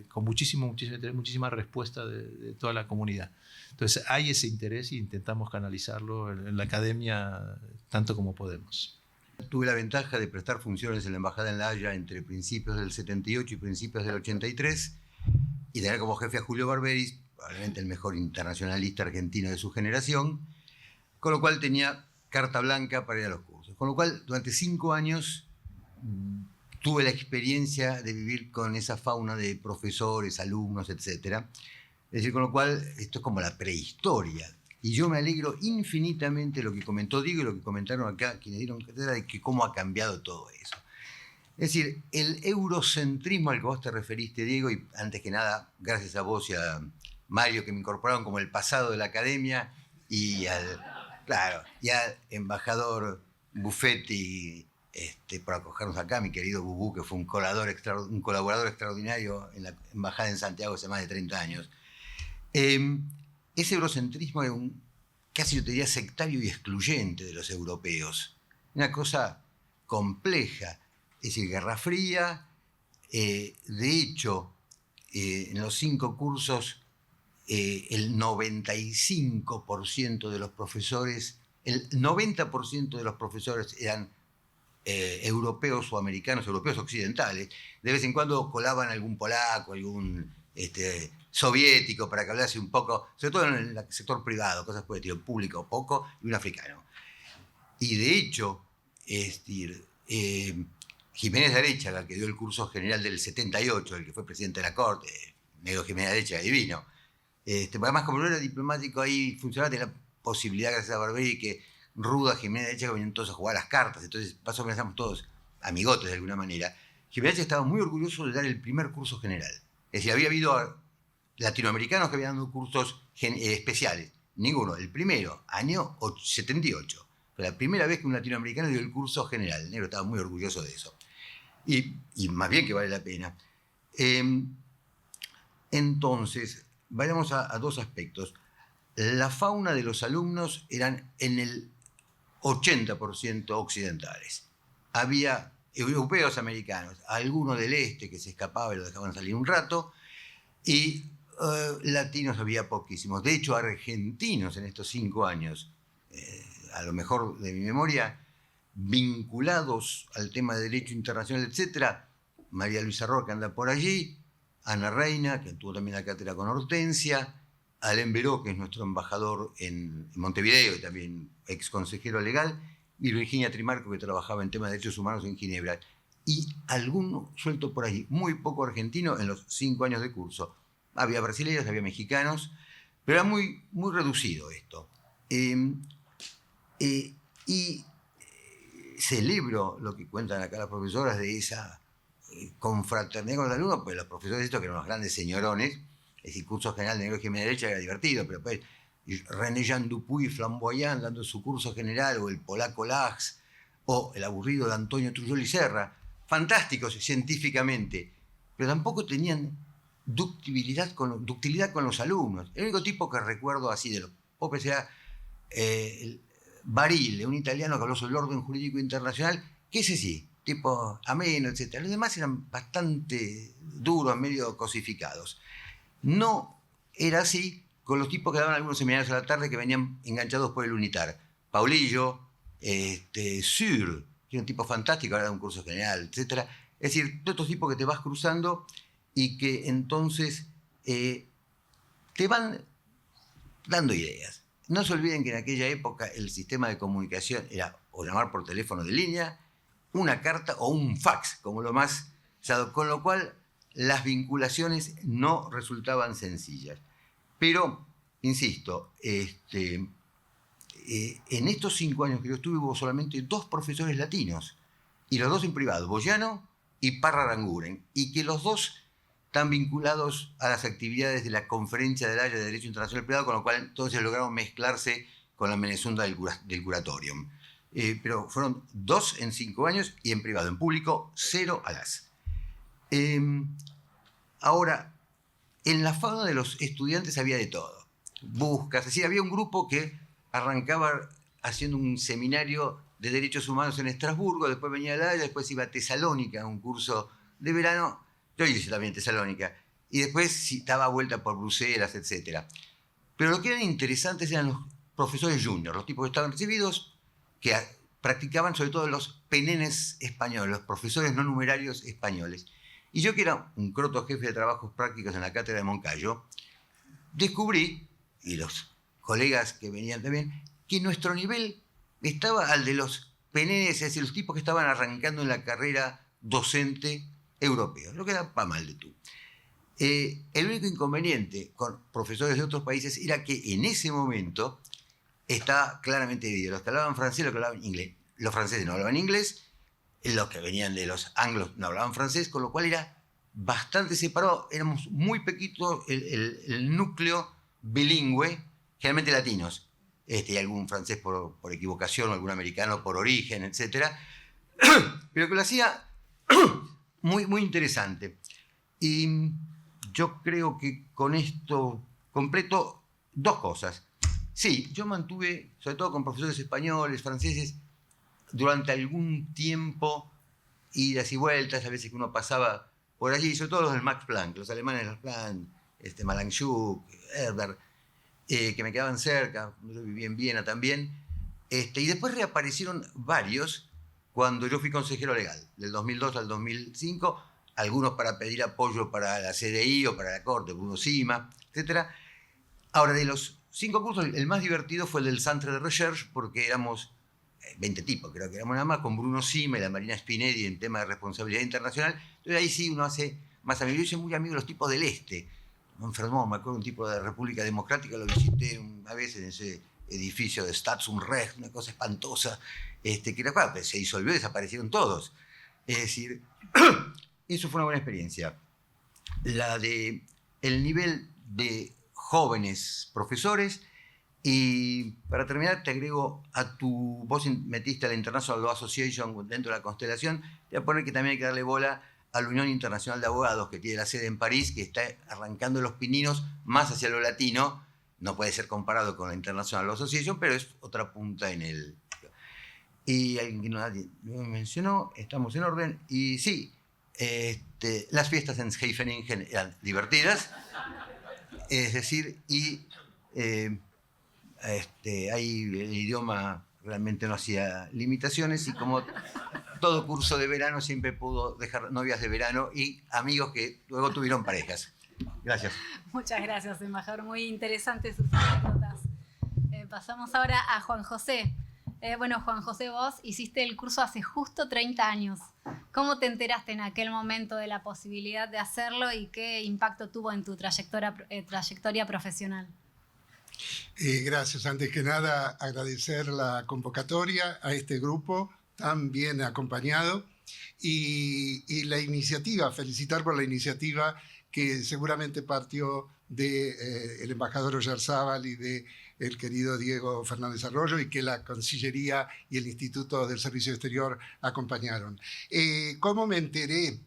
con muchísimo interés, muchísima respuesta de toda la comunidad. Entonces hay ese interés y intentamos canalizarlo en la academia tanto como podemos. Tuve la ventaja de prestar funciones en la Embajada en La Haya entre principios del 78 y principios del 83, y tener como jefe a Julio Barberis, probablemente el mejor internacionalista argentino de su generación, con lo cual tenía carta blanca para ir a los cursos. Con lo cual, durante 5 años tuve la experiencia de vivir con esa fauna de profesores, alumnos, etc. Es decir, con lo cual, esto es como la prehistoria. Y yo me alegro infinitamente de lo que comentó Diego y lo que comentaron acá quienes dieron cátedra, de que cómo ha cambiado todo eso. Es decir, el eurocentrismo al que vos te referiste, Diego, y antes que nada, gracias a vos y a Mario, que me incorporaron como el pasado de la academia, y al embajador Buffetti, por acogernos acá, mi querido Bubú, que fue un colaborador extraordinario en la embajada en Santiago hace más de 30 años. Ese eurocentrismo es casi yo te diría sectario y excluyente de los europeos. Una cosa compleja. Es decir, Guerra Fría. De hecho, en los 5 cursos, el 95% de los profesores, el 90% de los profesores eran europeos o americanos, europeos occidentales. De vez en cuando colaban algún polaco, algún soviético para que hablase un poco, sobre todo en el sector privado, cosas por el estilo, público poco, y un africano. Y de hecho, Jiménez de Arechaga, que dio el curso general del 78, el que fue presidente de la Corte, negro Jiménez de Arechaga, divino. Además, como no era diplomático ahí, funcionaba, tenía la posibilidad, gracias a Barberi, que Ruda, Jiménez de Arechaga venían todos a jugar las cartas, entonces más o menos éramos todos amigotes de alguna manera. Jiménez de Arechaga estaba muy orgulloso de dar el primer curso general. Es decir, había habido latinoamericanos que habían dado cursos especiales. Ninguno. El primero, año 78. Fue la primera vez que un latinoamericano dio el curso general. El negro estaba muy orgulloso de eso. Y más bien que vale la pena. Entonces, vayamos a 2 aspectos. La fauna de los alumnos eran en el 80% occidentales. Había europeos, americanos, algunos del este que se escapaba y lo dejaban salir un rato, y latinos había poquísimos. De hecho, argentinos en estos 5 años, a lo mejor de mi memoria, vinculados al tema de derecho internacional, etc. María Luisa Roca anda por allí, Ana Reina, que tuvo también la cátedra con Hortensia, Alem Veró, que es nuestro embajador en Montevideo y también ex consejero legal, y Virginia Trimarco, que trabajaba en temas de derechos humanos en Ginebra. Y alguno suelto por allí, muy poco argentino en los 5 años de curso. Había brasileños, había mexicanos, pero era muy, muy reducido esto. Y celebro lo que cuentan acá las profesoras de esa confraternidad con los alumnos, pues los profesores estos que eran los grandes señorones, es decir, curso general de negro Jiménez de Derecha era divertido, pero pues René Jean Dupuy, Flamboyant, dando su curso general, o el polaco Lachs, o el aburrido de Antonio Trujillo y Serra, fantásticos científicamente, pero tampoco tenían ductilidad con los alumnos. El único tipo que recuerdo así de los popes era Barile, un italiano que habló sobre el orden jurídico internacional, que ese sí, tipo ameno, etc. Los demás eran bastante duros, medio cosificados. No era así con los tipos que daban algunos seminarios a la tarde que venían enganchados por el UNITAR. Paulillo, Sur, que era un tipo fantástico, ahora da un curso general, etc. Es decir, todos estos tipos que te vas cruzando y que entonces te van dando ideas. No se olviden que en aquella época el sistema de comunicación era o llamar por teléfono de línea, una carta o un fax, como lo más usado, con lo cual las vinculaciones no resultaban sencillas. Pero, insisto, en estos 5 años que yo estuve hubo solamente 2 profesores latinos, y los 2 en privado, Boyano y Parra Aranguren, y que los 2 están vinculados a las actividades de la Conferencia de la Haya de Derecho Internacional Privado, con lo cual entonces lograron mezclarse con la Menezunda del Curatorium. Pero fueron 2 en 5 años y en privado. En público, 0 alas. Ahora, en la fauna de los estudiantes había de todo. Buscas, es decir, había un grupo que arrancaba haciendo un seminario de derechos humanos en Estrasburgo, después venía a La Haya, después iba a Tesalónica, un curso de verano. Yo hice también Tesalónica. Y después daba vuelta por Bruselas, etc. Pero lo que eran interesantes eran los profesores juniors, los tipos que estaban recibidos, que practicaban sobre todo los penenes españoles, los profesores no numerarios españoles. Y yo, que era un croto jefe de trabajos prácticos en la cátedra de Moncayo, descubrí, y los colegas que venían también, que nuestro nivel estaba al de los penenes, es decir, los tipos que estaban arrancando en la carrera docente europeos, lo que era pa' mal de tú. El único inconveniente con profesores de otros países era que en ese momento estaba claramente dividido. Los que hablaban francés, los que hablaban inglés. Los franceses no hablaban inglés, los que venían de los anglos no hablaban francés, con lo cual era bastante separado. Éramos muy pequeños el núcleo bilingüe, generalmente latinos. Y algún francés por equivocación, algún americano por origen, etc. Pero que lo hacía muy, muy interesante. Y yo creo que con esto completo 2 cosas. Sí, yo mantuve, sobre todo con profesores españoles, franceses, durante algún tiempo, idas y vueltas, a veces que uno pasaba por allí, sobre todo los del Max Planck, los alemanes del Planck, Malanchuk, Herbert, que me quedaban cerca, yo vivía en Viena también, y después reaparecieron varios cuando yo fui consejero legal, del 2002 al 2005, algunos para pedir apoyo para la CDI o para la Corte, Bruno Sima, etc. Ahora, de los 5 cursos, el más divertido fue el del Centre de Recherche, porque éramos 20 tipos, creo que éramos nada más, con Bruno Sima y la Marina Spinelli en tema de responsabilidad internacional. Entonces ahí sí uno hace más amigos. Yo hice muy amigo de los tipos del Este. Me enfermó, me acuerdo, un tipo de República Democrática, lo visité una vez en ese edificio de Staatsunrecht, una cosa espantosa, que era claro, pues se disolvió, desaparecieron todos. Es decir, eso fue una buena experiencia. La de el nivel de jóvenes profesores. Y para terminar, te agrego vos metiste a la International Law Association dentro de la constelación, te voy a poner que también hay que darle bola a la Unión Internacional de Abogados, que tiene la sede en París, que está arrancando los pininos más hacia lo latino. No puede ser comparado con la International Law Association, pero es otra punta en el... Y alguien que nadie me mencionó, estamos en orden. Y sí, las fiestas en Scheveningen eran divertidas. Es decir, y ahí el idioma realmente no hacía limitaciones, y como todo curso de verano siempre pudo dejar novias de verano y amigos que luego tuvieron parejas. Gracias. Muchas gracias, embajador. Muy interesantes sus anécdotas. Pasamos ahora a Juan José. Bueno, Juan José, vos hiciste el curso hace justo 30 años. ¿Cómo te enteraste en aquel momento de la posibilidad de hacerlo y qué impacto tuvo en tu trayectoria profesional? Gracias. Antes que nada, agradecer la convocatoria a este grupo tan bien acompañado y la iniciativa, felicitar por la iniciativa que seguramente partió del embajador Oyarzábal y del querido Diego Fernández Arroyo, y que la Cancillería y el Instituto del Servicio Exterior acompañaron. ¿Cómo me enteré?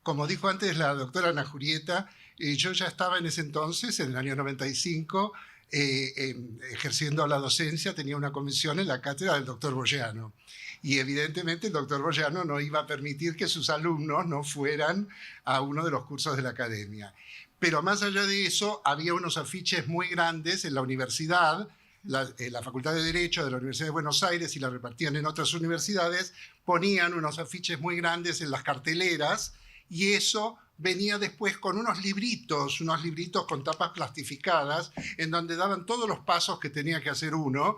Como dijo antes la doctora Ana Julieta, yo ya estaba en ese entonces, en el año 95, ejerciendo la docencia, tenía una comisión en la cátedra del doctor Boyano. Y evidentemente el doctor Boyano no iba a permitir que sus alumnos no fueran a uno de los cursos de la academia. Pero más allá de eso, había unos afiches muy grandes en la universidad, la Facultad de Derecho de la Universidad de Buenos Aires, y la repartían en otras universidades, ponían unos afiches muy grandes en las carteleras, y eso venía después con unos libritos con tapas plastificadas, en donde daban todos los pasos que tenía que hacer uno,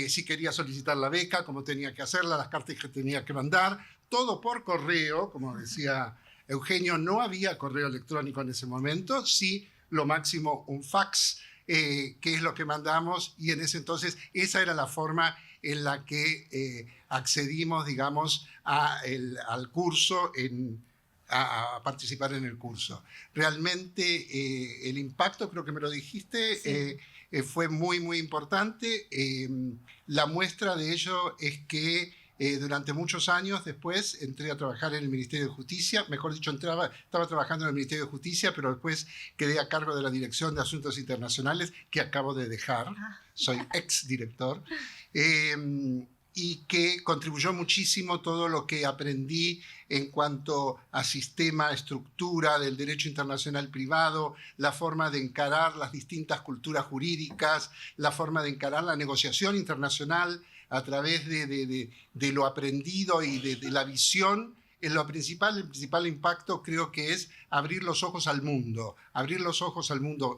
si quería solicitar la beca, cómo tenía que hacerla, las cartas que tenía que mandar, todo por correo, como decía Eugenio, no había correo electrónico en ese momento, sí, lo máximo un fax, que es lo que mandamos, y en ese entonces esa era la forma en la que accedimos, digamos, al curso, a participar en el curso. Realmente el impacto, creo que me lo dijiste, sí. Fue muy, muy importante. La muestra de ello es que durante muchos años después entré a trabajar en el Ministerio de Justicia, mejor dicho, estaba trabajando en el Ministerio de Justicia, pero después quedé a cargo de la Dirección de Asuntos Internacionales, que acabo de dejar, soy exdirector, y que contribuyó muchísimo todo lo que aprendí en cuanto a sistema, estructura del derecho internacional privado, la forma de encarar las distintas culturas jurídicas, la forma de encarar la negociación internacional a través de lo aprendido y de la visión. El principal impacto creo que es abrir los ojos al mundo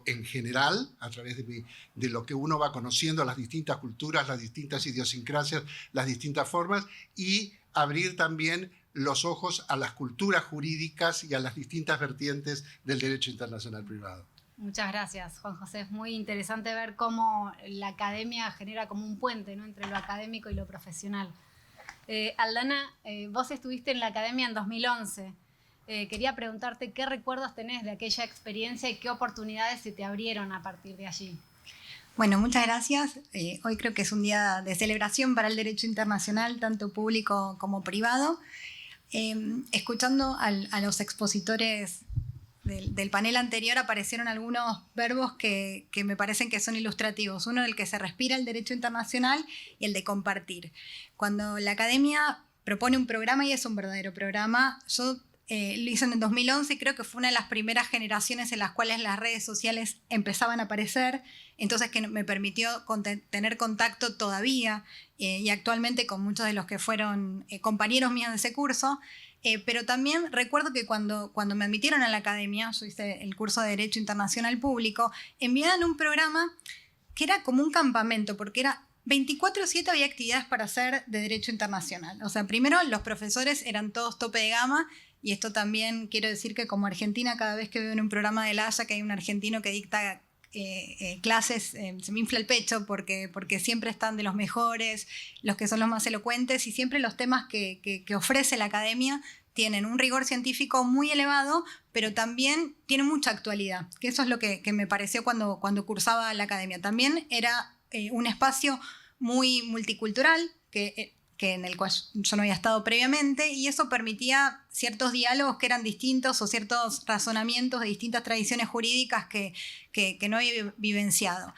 en general, a través de lo que uno va conociendo, las distintas culturas, las distintas idiosincrasias, las distintas formas, y abrir también los ojos a las culturas jurídicas y a las distintas vertientes del derecho internacional privado. Muchas gracias, Juan José. Es muy interesante ver cómo la academia genera como un puente, ¿no?, entre lo académico y lo profesional. Aldana, vos estuviste en la academia en 2011. Quería preguntarte qué recuerdos tenés de aquella experiencia y qué oportunidades se te abrieron a partir de allí. Bueno, muchas gracias. Hoy creo que es un día de celebración para el derecho internacional, tanto público como privado. Escuchando a los expositores del panel anterior, aparecieron algunos verbos que me parecen que son ilustrativos. Uno, el que se respira el derecho internacional, y el de compartir. Cuando la academia propone un programa, y es un verdadero programa, yo lo hice en el 2011 y creo que fue una de las primeras generaciones en las cuales las redes sociales empezaban a aparecer, entonces que me permitió tener contacto todavía y actualmente con muchos de los que fueron compañeros míos de ese curso. Pero también recuerdo que cuando me admitieron a la academia, yo hice el curso de Derecho Internacional Público, enviaban un programa que era como un campamento, porque era 24/7 había actividades para hacer de Derecho Internacional. O sea, primero los profesores eran todos tope de gama, y esto también quiero decir que como argentina, cada vez que veo en un programa de la Haya que hay un argentino que dicta clases, se me infla el pecho porque siempre están de los mejores, los que son los más elocuentes, y siempre los temas que ofrece la academia tienen un rigor científico muy elevado, pero también tienen mucha actualidad, que eso es lo que me pareció cuando cursaba la academia. También era un espacio muy multicultural, que en el cual yo no había estado previamente, y eso permitía ciertos diálogos que eran distintos, o ciertos razonamientos de distintas tradiciones jurídicas que no había vivenciado.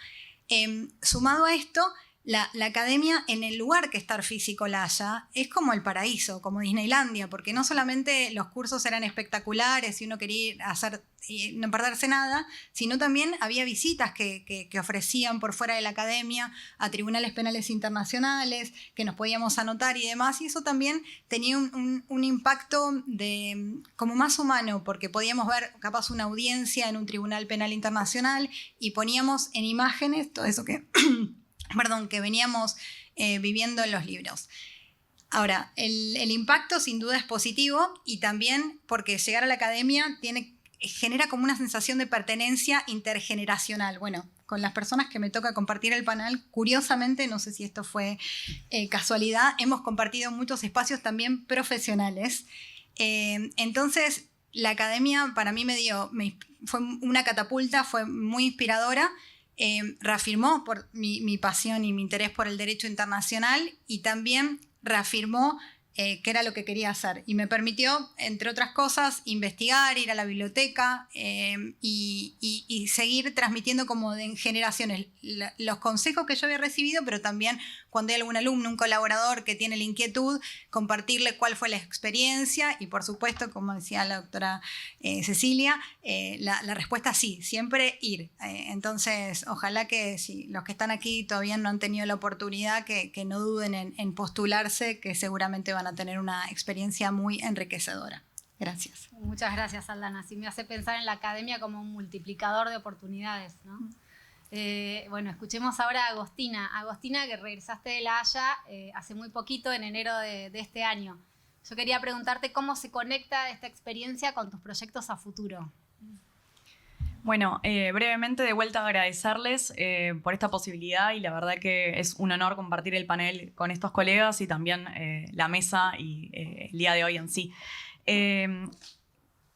Sumado a esto, la academia, en el lugar que Star Físico la Haya, es como el paraíso, como Disneylandia, porque no solamente los cursos eran espectaculares y uno quería ir a hacer y no perderse nada, sino también había visitas que ofrecían por fuera de la academia a tribunales penales internacionales, que nos podíamos anotar y demás, y eso también tenía un impacto como más humano, porque podíamos ver capaz una audiencia en un tribunal penal internacional y poníamos en imágenes todo eso que veníamos viviendo en los libros. Ahora, el impacto sin duda es positivo, y también porque llegar a la academia genera como una sensación de pertenencia intergeneracional. Bueno, con las personas que me toca compartir el panel, curiosamente, no sé si esto fue casualidad, hemos compartido muchos espacios también profesionales. Entonces, la academia para mí fue una catapulta, fue muy inspiradora. Reafirmó por mi pasión y mi interés por el derecho internacional, y también reafirmó que era lo que quería hacer, y me permitió, entre otras cosas, investigar, ir a la biblioteca y seguir transmitiendo como en generaciones los consejos que yo había recibido, pero también cuando hay algún alumno, un colaborador que tiene la inquietud, compartirle cuál fue la experiencia y por supuesto, como decía la doctora Cecilia, la respuesta sí, siempre ir. Entonces, ojalá que si los que están aquí todavía no han tenido la oportunidad, que no duden en postularse, que seguramente van a tener una experiencia muy enriquecedora. Gracias. Muchas gracias, Aldana. Sí me hace pensar en la academia como un multiplicador de oportunidades, ¿no? Bueno, escuchemos ahora a Agostina. Agostina, que regresaste de La Haya hace muy poquito, en enero de este año. Yo quería preguntarte cómo se conecta esta experiencia con tus proyectos a futuro. Bueno, brevemente de vuelta agradecerles por esta posibilidad y la verdad que es un honor compartir el panel con estos colegas y también la mesa y el día de hoy en sí.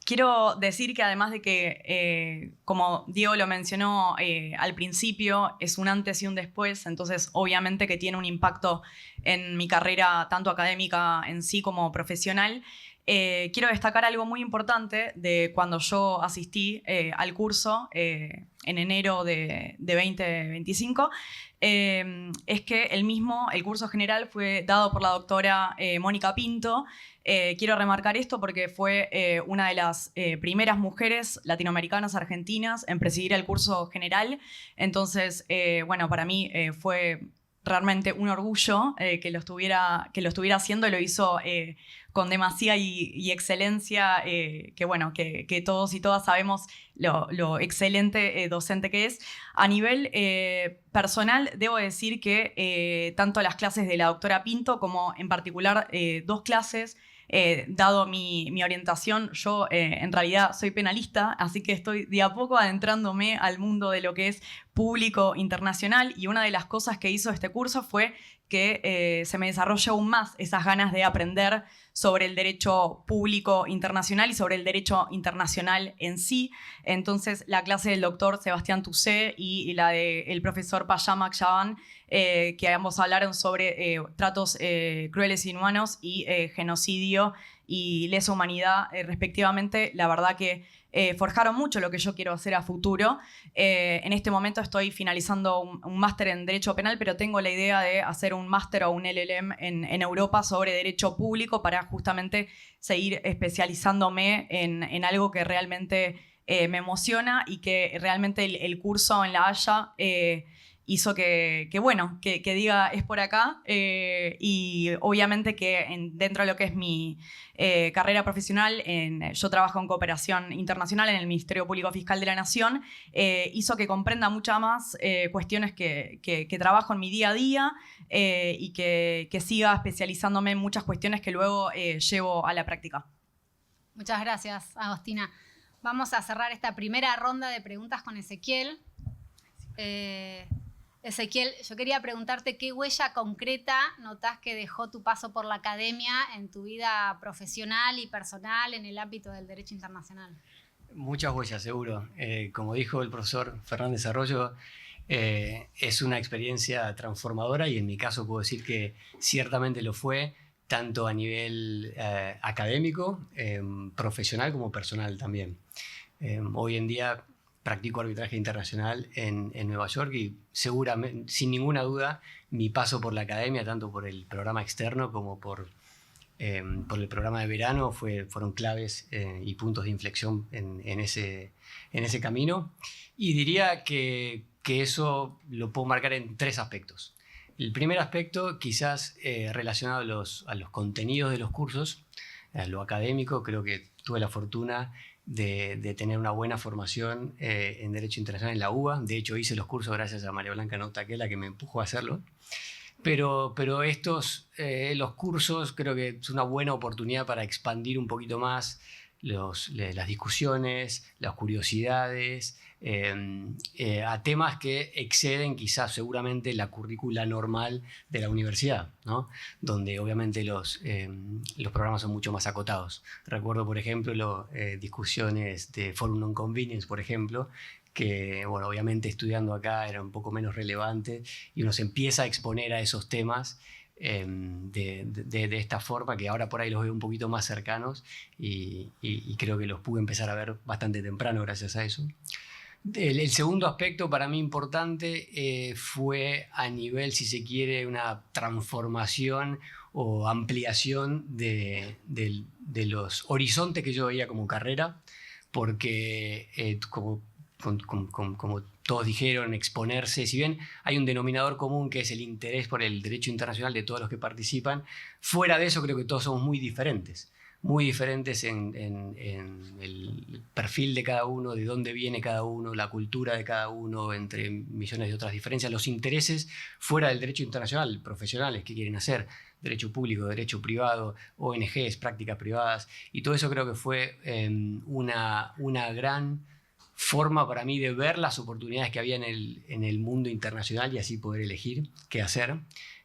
Quiero decir que además de que, como Diego lo mencionó al principio, es un antes y un después, entonces obviamente que tiene un impacto en mi carrera tanto académica en sí como profesional. Quiero destacar algo muy importante de cuando yo asistí al curso en enero de 2025, es que el curso general fue dado por la doctora Mónica Pinto. Quiero remarcar esto porque fue una de las primeras mujeres latinoamericanas argentinas en presidir el curso general. Entonces, bueno, para mí fue realmente un orgullo que lo estuviera haciendo y lo hizo con demasía y excelencia, que bueno, que todos y todas sabemos lo excelente docente que es. A nivel personal, debo decir que tanto las clases de la doctora Pinto como en particular 2 clases, dado mi orientación, yo en realidad soy penalista, así que estoy de a poco adentrándome al mundo de lo que es público internacional y una de las cosas que hizo este curso fue que se me desarrolle aún más esas ganas de aprender sobre el derecho público internacional y sobre el derecho internacional en sí. Entonces, la clase del doctor Sebastián Toussaint y la del profesor Payam Akhjavan, que ambos hablaron sobre tratos crueles e inhumanos y genocidio y lesa humanidad, respectivamente, la verdad que forjaron mucho lo que yo quiero hacer a futuro. En este momento estoy finalizando un máster en Derecho Penal, pero tengo la idea de hacer un máster o un LLM en Europa sobre Derecho Público para justamente seguir especializándome en algo que realmente me emociona y que realmente el curso en La Haya hizo que diga es por acá y obviamente que dentro de lo que es mi carrera profesional, yo trabajo en cooperación internacional en el Ministerio Público Fiscal de la Nación, hizo que comprenda muchas más cuestiones que trabajo en mi día a día y que siga especializándome en muchas cuestiones que luego llevo a la práctica. Muchas gracias, Agostina. Vamos a cerrar esta primera ronda de preguntas con Ezequiel. Ezequiel, yo quería preguntarte qué huella concreta notás que dejó tu paso por la academia en tu vida profesional y personal en el ámbito del derecho internacional. Muchas huellas, seguro. Como dijo el profesor Fernández Arroyo, es una experiencia transformadora y en mi caso puedo decir que ciertamente lo fue, tanto a nivel académico, profesional como personal también. Hoy en día practico arbitraje internacional en Nueva York y seguramente, sin ninguna duda, mi paso por la academia, tanto por el programa externo como por el programa de verano, fueron claves y puntos de inflexión en ese camino. Y diría que eso lo puedo marcar en 3 aspectos. El primer aspecto, quizás relacionado a los contenidos de los cursos, a lo académico, creo que tuve la fortuna de tener una buena formación en Derecho Internacional en la UBA. De hecho, hice los cursos gracias a María Blanca Nautaquela, que me empujó a hacerlo. Pero los cursos creo que es una buena oportunidad para expandir un poquito más las discusiones, las curiosidades, a temas que exceden quizás seguramente la currícula normal de la universidad, ¿no? Donde obviamente los programas son mucho más acotados. Recuerdo, por ejemplo, discusiones de Forum Non-Convenience, por ejemplo, que bueno, obviamente estudiando acá era un poco menos relevante y uno se empieza a exponer a esos temas de esta forma, que ahora por ahí los veo un poquito más cercanos y creo que los pude empezar a ver bastante temprano gracias a eso. El segundo aspecto para mí importante fue a nivel, si se quiere, una transformación o ampliación de los horizontes que yo veía como carrera, porque como todos dijeron, exponerse, si bien hay un denominador común que es el interés por el derecho internacional de todos los que participan, fuera de eso creo que todos somos muy diferentes en el perfil de cada uno, de dónde viene cada uno, la cultura de cada uno, entre millones de otras diferencias, los intereses fuera del derecho internacional, profesionales que quieren hacer, derecho público, derecho privado, ONGs, prácticas privadas, y todo eso creo que fue una gran forma para mí de ver las oportunidades que había en el mundo internacional y así poder elegir qué hacer.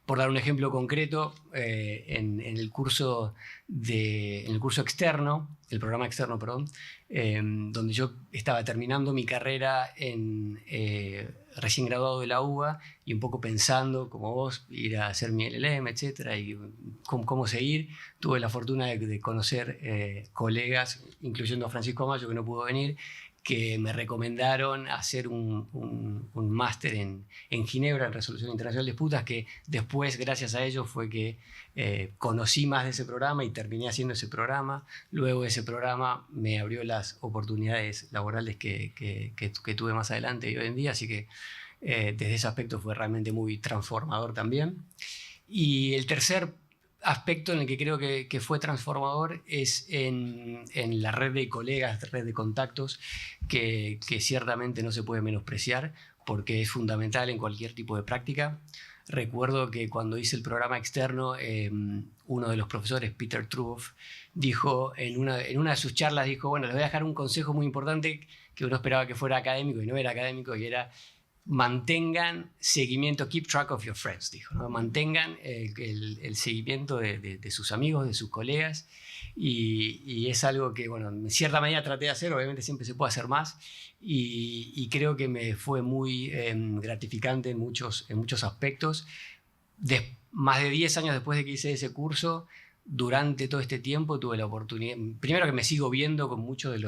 Por dar un ejemplo concreto, en el curso externo, el programa externo, perdón, donde yo estaba terminando mi carrera recién graduado de la UBA y un poco pensando, como vos, ir a hacer mi LLM, etcétera, y cómo seguir. Tuve la fortuna de conocer colegas, incluyendo a Francisco Amayo, que no pudo venir, que me recomendaron hacer un máster en Ginebra, en Resolución Internacional de Disputas, que después, gracias a ellos, fue que conocí más de ese programa y terminé haciendo ese programa. Luego ese programa me abrió las oportunidades laborales que tuve más adelante y hoy en día, así que desde ese aspecto fue realmente muy transformador también. Y el tercer aspecto en el que creo que fue transformador es en la red de colegas, red de contactos, que ciertamente no se puede menospreciar porque es fundamental en cualquier tipo de práctica. Recuerdo que cuando hice el programa externo, uno de los profesores, Peter Truboff, dijo en una de sus charlas, dijo, bueno, les voy a dejar un consejo muy importante que uno esperaba que fuera académico y no era académico, y era: mantengan seguimiento, keep track of your friends, dijo, ¿no? Mantengan el seguimiento de sus amigos, de sus colegas, y es algo que, bueno, en cierta medida traté de hacer, obviamente siempre se puede hacer más, y creo que me fue muy gratificante en muchos aspectos. Más de 10 años después de que hice ese curso, durante todo este tiempo tuve la oportunidad, primero que me sigo viendo con muchos de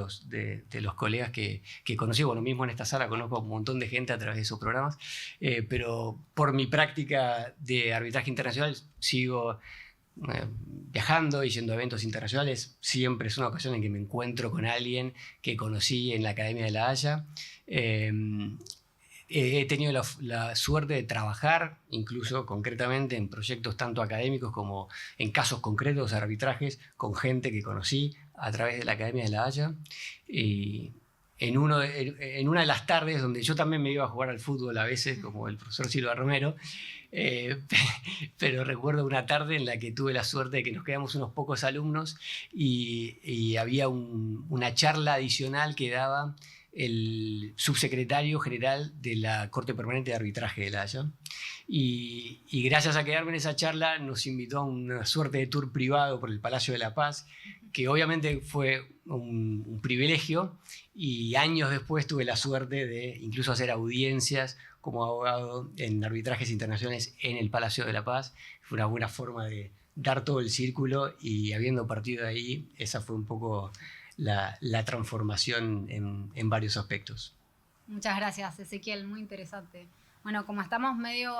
los colegas que conocí, bueno, mismo en esta sala conozco a un montón de gente a través de esos programas, pero por mi práctica de arbitraje internacional sigo viajando y yendo a eventos internacionales. Siempre es una ocasión en que me encuentro con alguien que conocí en la Academia de La Haya. He tenido la suerte de trabajar, incluso concretamente, en proyectos tanto académicos como en casos concretos, arbitrajes, con gente que conocí a través de la Academia de La Haya. Y en una de las tardes, donde yo también me iba a jugar al fútbol a veces, como el profesor Silva Romero, pero recuerdo una tarde en la que tuve la suerte de que nos quedamos unos pocos alumnos y había una charla adicional que daba el subsecretario general de la Corte Permanente de Arbitraje de La Haya. Y gracias a quedarme en esa charla nos invitó a una suerte de tour privado por el Palacio de la Paz, que obviamente fue un privilegio, y años después tuve la suerte de incluso hacer audiencias como abogado en arbitrajes internacionales en el Palacio de la Paz. Fue una buena forma de dar todo el círculo, y habiendo partido de ahí, esa fue un poco la transformación en varios aspectos. Muchas gracias, Ezequiel, muy interesante. Bueno, como estamos medio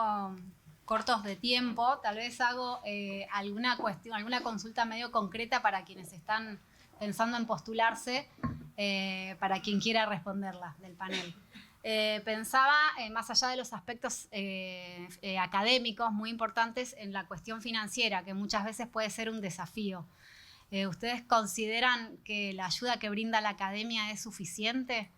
cortos de tiempo, tal vez hago alguna consulta medio concreta para quienes están pensando en postularse, para quien quiera responderla del panel. Pensaba, más allá de los aspectos académicos muy importantes, en la cuestión financiera, que muchas veces puede ser un desafío. ¿Ustedes consideran que la ayuda que brinda la academia es suficiente?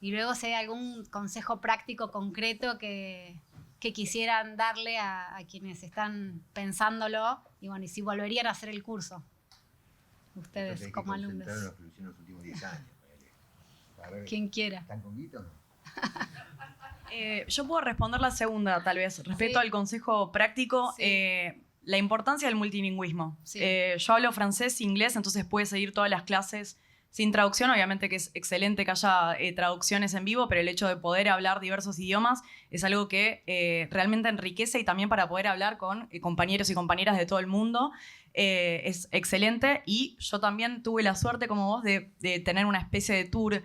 Y luego, si hay algún consejo práctico concreto que quisieran darle a quienes están pensándolo, y bueno, y si volverían a hacer el curso, ustedes como alumnos. En los últimos 10 años. Quien quiera. ¿Están con Guito o no? Yo puedo responder la segunda, tal vez, respecto al consejo práctico. Sí. La importancia del multilingüismo. Sí. Yo hablo francés e inglés, entonces puedes seguir todas las clases sin traducción. Obviamente que es excelente que haya traducciones en vivo, pero el hecho de poder hablar diversos idiomas es algo que realmente enriquece, y también para poder hablar con compañeros y compañeras de todo el mundo. es excelente y yo también tuve la suerte, como vos, de tener una especie de tour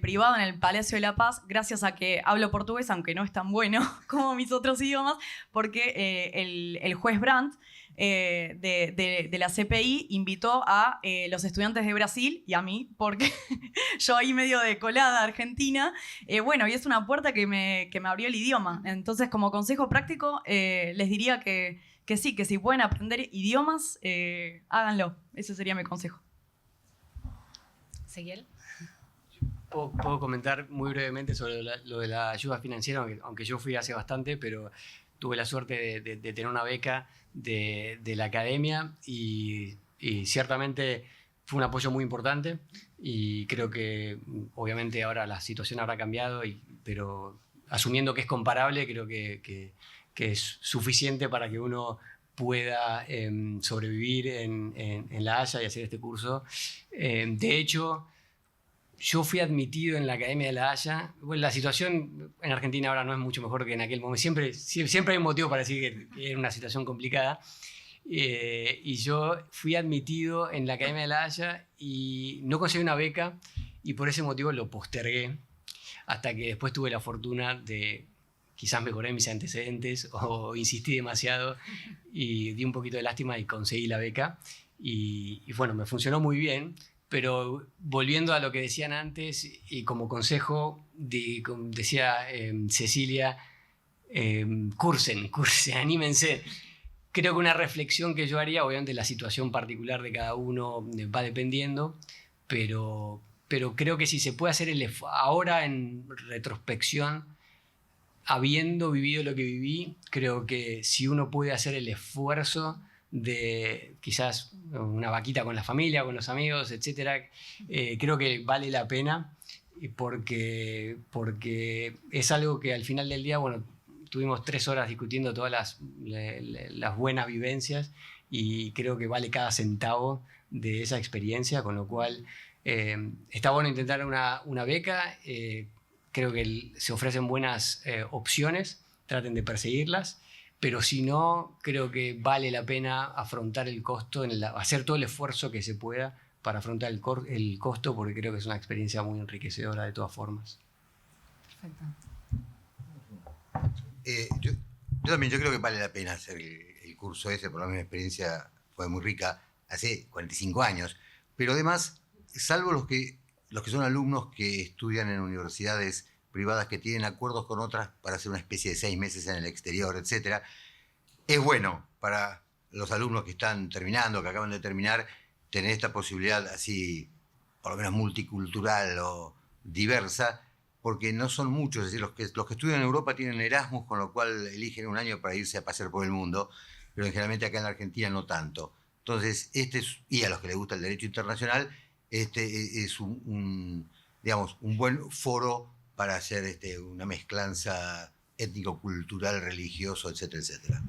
privado en el Palacio de la Paz, gracias a que hablo portugués, aunque no es tan bueno como mis otros idiomas, porque el juez Brandt de la CPI invitó a los estudiantes de Brasil y a mí, porque yo ahí medio de colada Argentina, bueno, y es una puerta que me abrió el idioma. Entonces, como consejo práctico, les diría que sí, que si pueden aprender idiomas, háganlo. Ese sería mi consejo. ¿Seguiel? Puedo comentar muy brevemente sobre lo de la ayuda financiera, aunque yo fui hace bastante, pero tuve la suerte de tener una beca de la academia y ciertamente fue un apoyo muy importante y creo que obviamente ahora la situación habrá cambiado, pero asumiendo que es comparable, creo que es suficiente para que uno pueda sobrevivir en La Haya y hacer este curso. De hecho, yo fui admitido en la Academia de La Haya. Bueno, la situación en Argentina ahora no es mucho mejor que en aquel momento. Siempre hay un motivo para decir que era una situación complicada. Y yo fui admitido en la Academia de La Haya y no conseguí una beca y por ese motivo lo postergué hasta que después tuve la fortuna de quizás mejoré mis antecedentes o insistí demasiado y di un poquito de lástima y conseguí la beca. Y bueno, me funcionó muy bien. Pero volviendo a lo que decían antes, y como consejo, como decía Cecilia, cursen, anímense. Creo que una reflexión que yo haría, obviamente la situación particular de cada uno va dependiendo, pero creo que si se puede hacer ahora en retrospección, habiendo vivido lo que viví, creo que si uno puede hacer el esfuerzo de quizás una vaquita con la familia, con los amigos, etc. Creo que vale la pena porque es algo que al final del día, bueno, tuvimos 3 horas discutiendo todas las buenas vivencias y creo que vale cada centavo de esa experiencia, con lo cual está bueno intentar una beca. Creo que se ofrecen buenas opciones, traten de perseguirlas. Pero si no, creo que vale la pena afrontar el costo, hacer todo el esfuerzo que se pueda para afrontar el costo, porque creo que es una experiencia muy enriquecedora de todas formas. Perfecto. Yo creo que vale la pena hacer el curso ese, por lo menos mi experiencia fue muy rica, hace 45 años. Pero además, salvo los que son alumnos que estudian en universidades privadas que tienen acuerdos con otras para hacer una especie de 6 meses en el exterior, etc. Es bueno para los alumnos que están terminando, que acaban de terminar, tener esta posibilidad así, por lo menos multicultural o diversa, porque no son muchos. Es decir, los que estudian en Europa tienen Erasmus, con lo cual eligen un año para irse a pasear por el mundo, pero generalmente acá en la Argentina no tanto. Entonces, y a los que les gusta el derecho internacional, este es un buen foro para hacer una mezclanza étnico-cultural, religioso, etcétera, etcétera.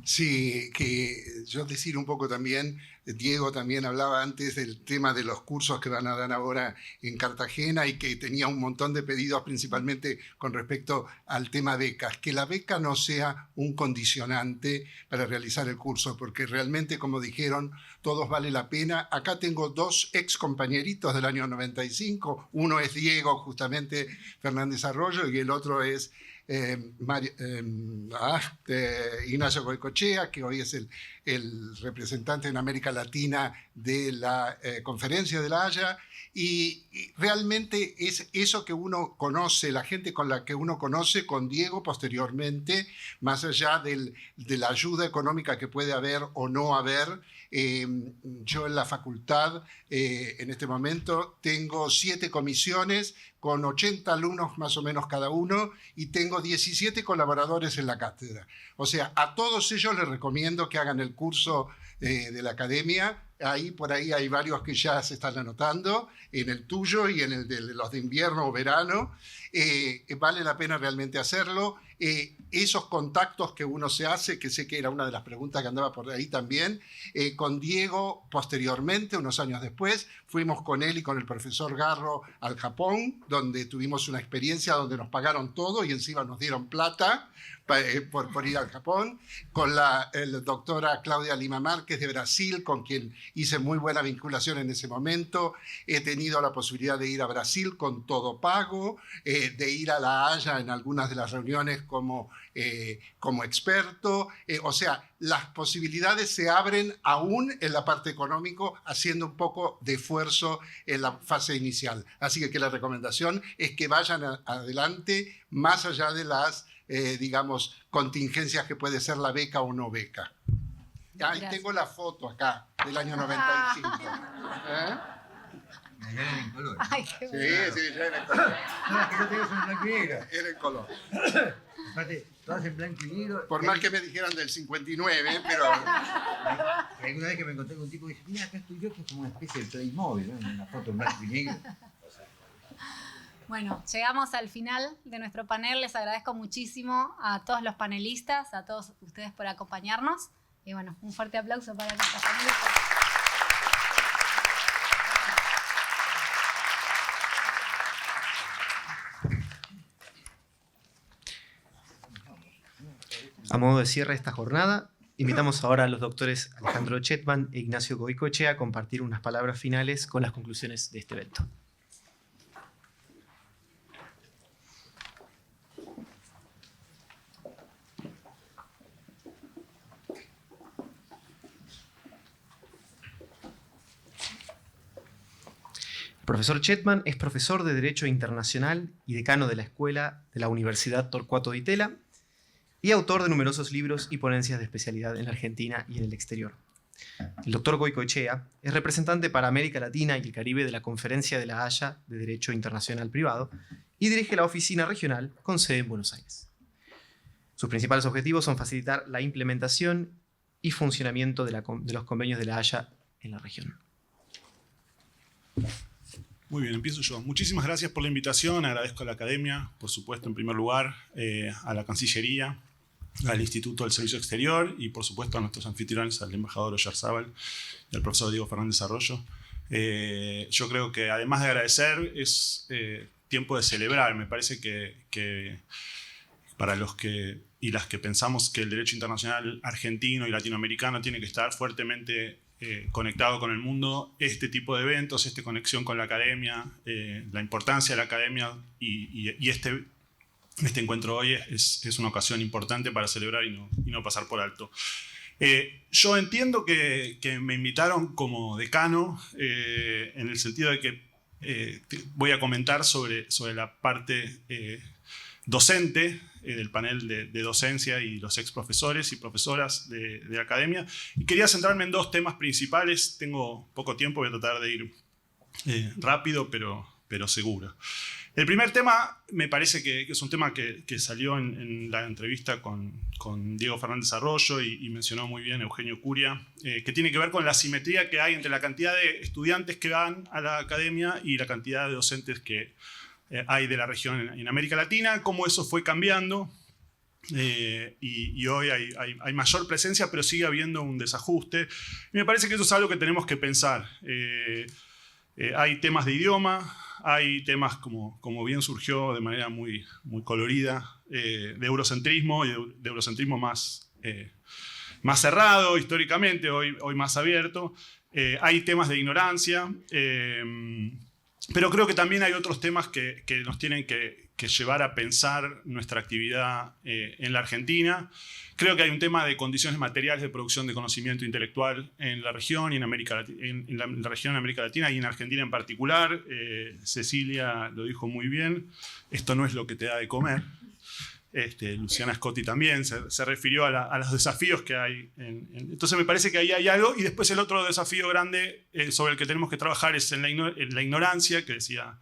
Sí, que yo decir un poco también, Diego también hablaba antes del tema de los cursos que van a dar ahora en Cartagena y que tenía un montón de pedidos principalmente con respecto al tema becas. Que la beca no sea un condicionante para realizar el curso, porque realmente, como dijeron, todos vale la pena. Acá tengo 2 ex compañeritos del año 95, uno es Diego, justamente Fernández Arroyo, y el otro es Ignacio Goicoechea, que hoy es el representante en América Latina de la Conferencia de La Haya, y realmente es eso que uno conoce, la gente con la que uno conoce, con Diego posteriormente, más allá de la ayuda económica que puede haber o no haber. Yo en la facultad, en este momento, tengo 7 comisiones con 80 alumnos más o menos cada uno y tengo 17 colaboradores en la cátedra. O sea, a todos ellos les recomiendo que hagan el curso de la academia. Por ahí hay varios que ya se están anotando, en el tuyo y en el de los de invierno o verano. Vale la pena realmente hacerlo. Esos contactos que uno se hace, que sé que era una de las preguntas que andaba por ahí también, con Diego posteriormente, unos años después, fuimos con él y con el profesor Garro al Japón, donde tuvimos una experiencia donde nos pagaron todo y encima nos dieron plata por ir al Japón, con la doctora Claudia Lima Márquez de Brasil, con quien hice muy buena vinculación en ese momento. He tenido la posibilidad de ir a Brasil con todo pago, de ir a La Haya en algunas de las reuniones como experto. O sea, las posibilidades se abren aún en la parte económica, haciendo un poco de esfuerzo en la fase inicial. Así que la recomendación es que vayan adelante más allá de las digamos, contingencias que puede ser la beca o no beca. Ahí tengo la foto acá, del año 95. Ya era en color. Ay, qué bueno. Sí, ya era en color. No, es que yo tengo en blanco y negro. Era en color. Aparte, todas en blanco y negro. Por más que me dijeran del 59, pero... Y alguna vez que me encontré con un tipo y dije, mira, acá estoy yo, que es como una especie de Playmobil, ¿no? Una foto en blanco y negro. Bueno, llegamos al final de nuestro panel. Les agradezco muchísimo a todos los panelistas, a todos ustedes por acompañarnos. Y bueno, un fuerte aplauso para nuestros panelistas. A modo de cierre de esta jornada, invitamos ahora a los doctores Alejandro Chetman e Ignacio Goicoechea a compartir unas palabras finales con las conclusiones de este evento. El profesor Chetman es profesor de Derecho Internacional y decano de la Escuela de la Universidad Torcuato Di Tella y autor de numerosos libros y ponencias de especialidad en la Argentina y en el exterior. El doctor Goicoechea es representante para América Latina y el Caribe de la Conferencia de La Haya de Derecho Internacional Privado y dirige la oficina regional con sede en Buenos Aires. Sus principales objetivos son facilitar la implementación y funcionamiento de los convenios de La Haya en la región. Muy bien, empiezo yo. Muchísimas gracias por la invitación. Agradezco a la Academia, por supuesto, en primer lugar, a la Cancillería, al Instituto del Servicio Exterior y, por supuesto, a nuestros anfitriones, al embajador Oyarzábal y al profesor Diego Fernández Arroyo. Yo creo que, además de agradecer, es tiempo de celebrar. Me parece que para los que y las que pensamos que el derecho internacional argentino y latinoamericano tiene que estar fuertemente conectado con el mundo, este tipo de eventos, esta conexión con la academia, la importancia de la academia y este encuentro hoy es una ocasión importante para celebrar y no pasar por alto. Yo entiendo que me invitaron como decano en el sentido de que voy a comentar sobre la parte docente del panel de docencia y los ex profesores y profesoras de la academia. Y quería centrarme en dos temas principales. Tengo poco tiempo, voy a tratar de ir rápido, pero seguro. El primer tema me parece que es un tema que salió en la entrevista con Diego Fernández Arroyo y mencionó muy bien Eugenio Curia, que tiene que ver con la asimetría que hay entre la cantidad de estudiantes que van a la academia y la cantidad de docentes que hay de la región en América Latina, cómo eso fue cambiando y hoy hay mayor presencia, pero sigue habiendo un desajuste. Y me parece que eso es algo que tenemos que pensar. Hay temas de idioma, hay temas, como bien surgió de manera muy colorida, de eurocentrismo y de eurocentrismo más cerrado históricamente, hoy más abierto. Hay temas de ignorancia, pero creo que también hay otros temas que nos tienen que llevar a pensar nuestra actividad en la Argentina. Creo que hay un tema de condiciones materiales de producción de conocimiento intelectual en la región y en la región de América Latina y en Argentina en particular. Cecilia lo dijo muy bien, esto no es lo que te da de comer. Luciana Scotti también se refirió a los desafíos que hay. Entonces me parece que ahí hay algo. Y después el otro desafío grande sobre el que tenemos que trabajar es en la ignorancia, que decía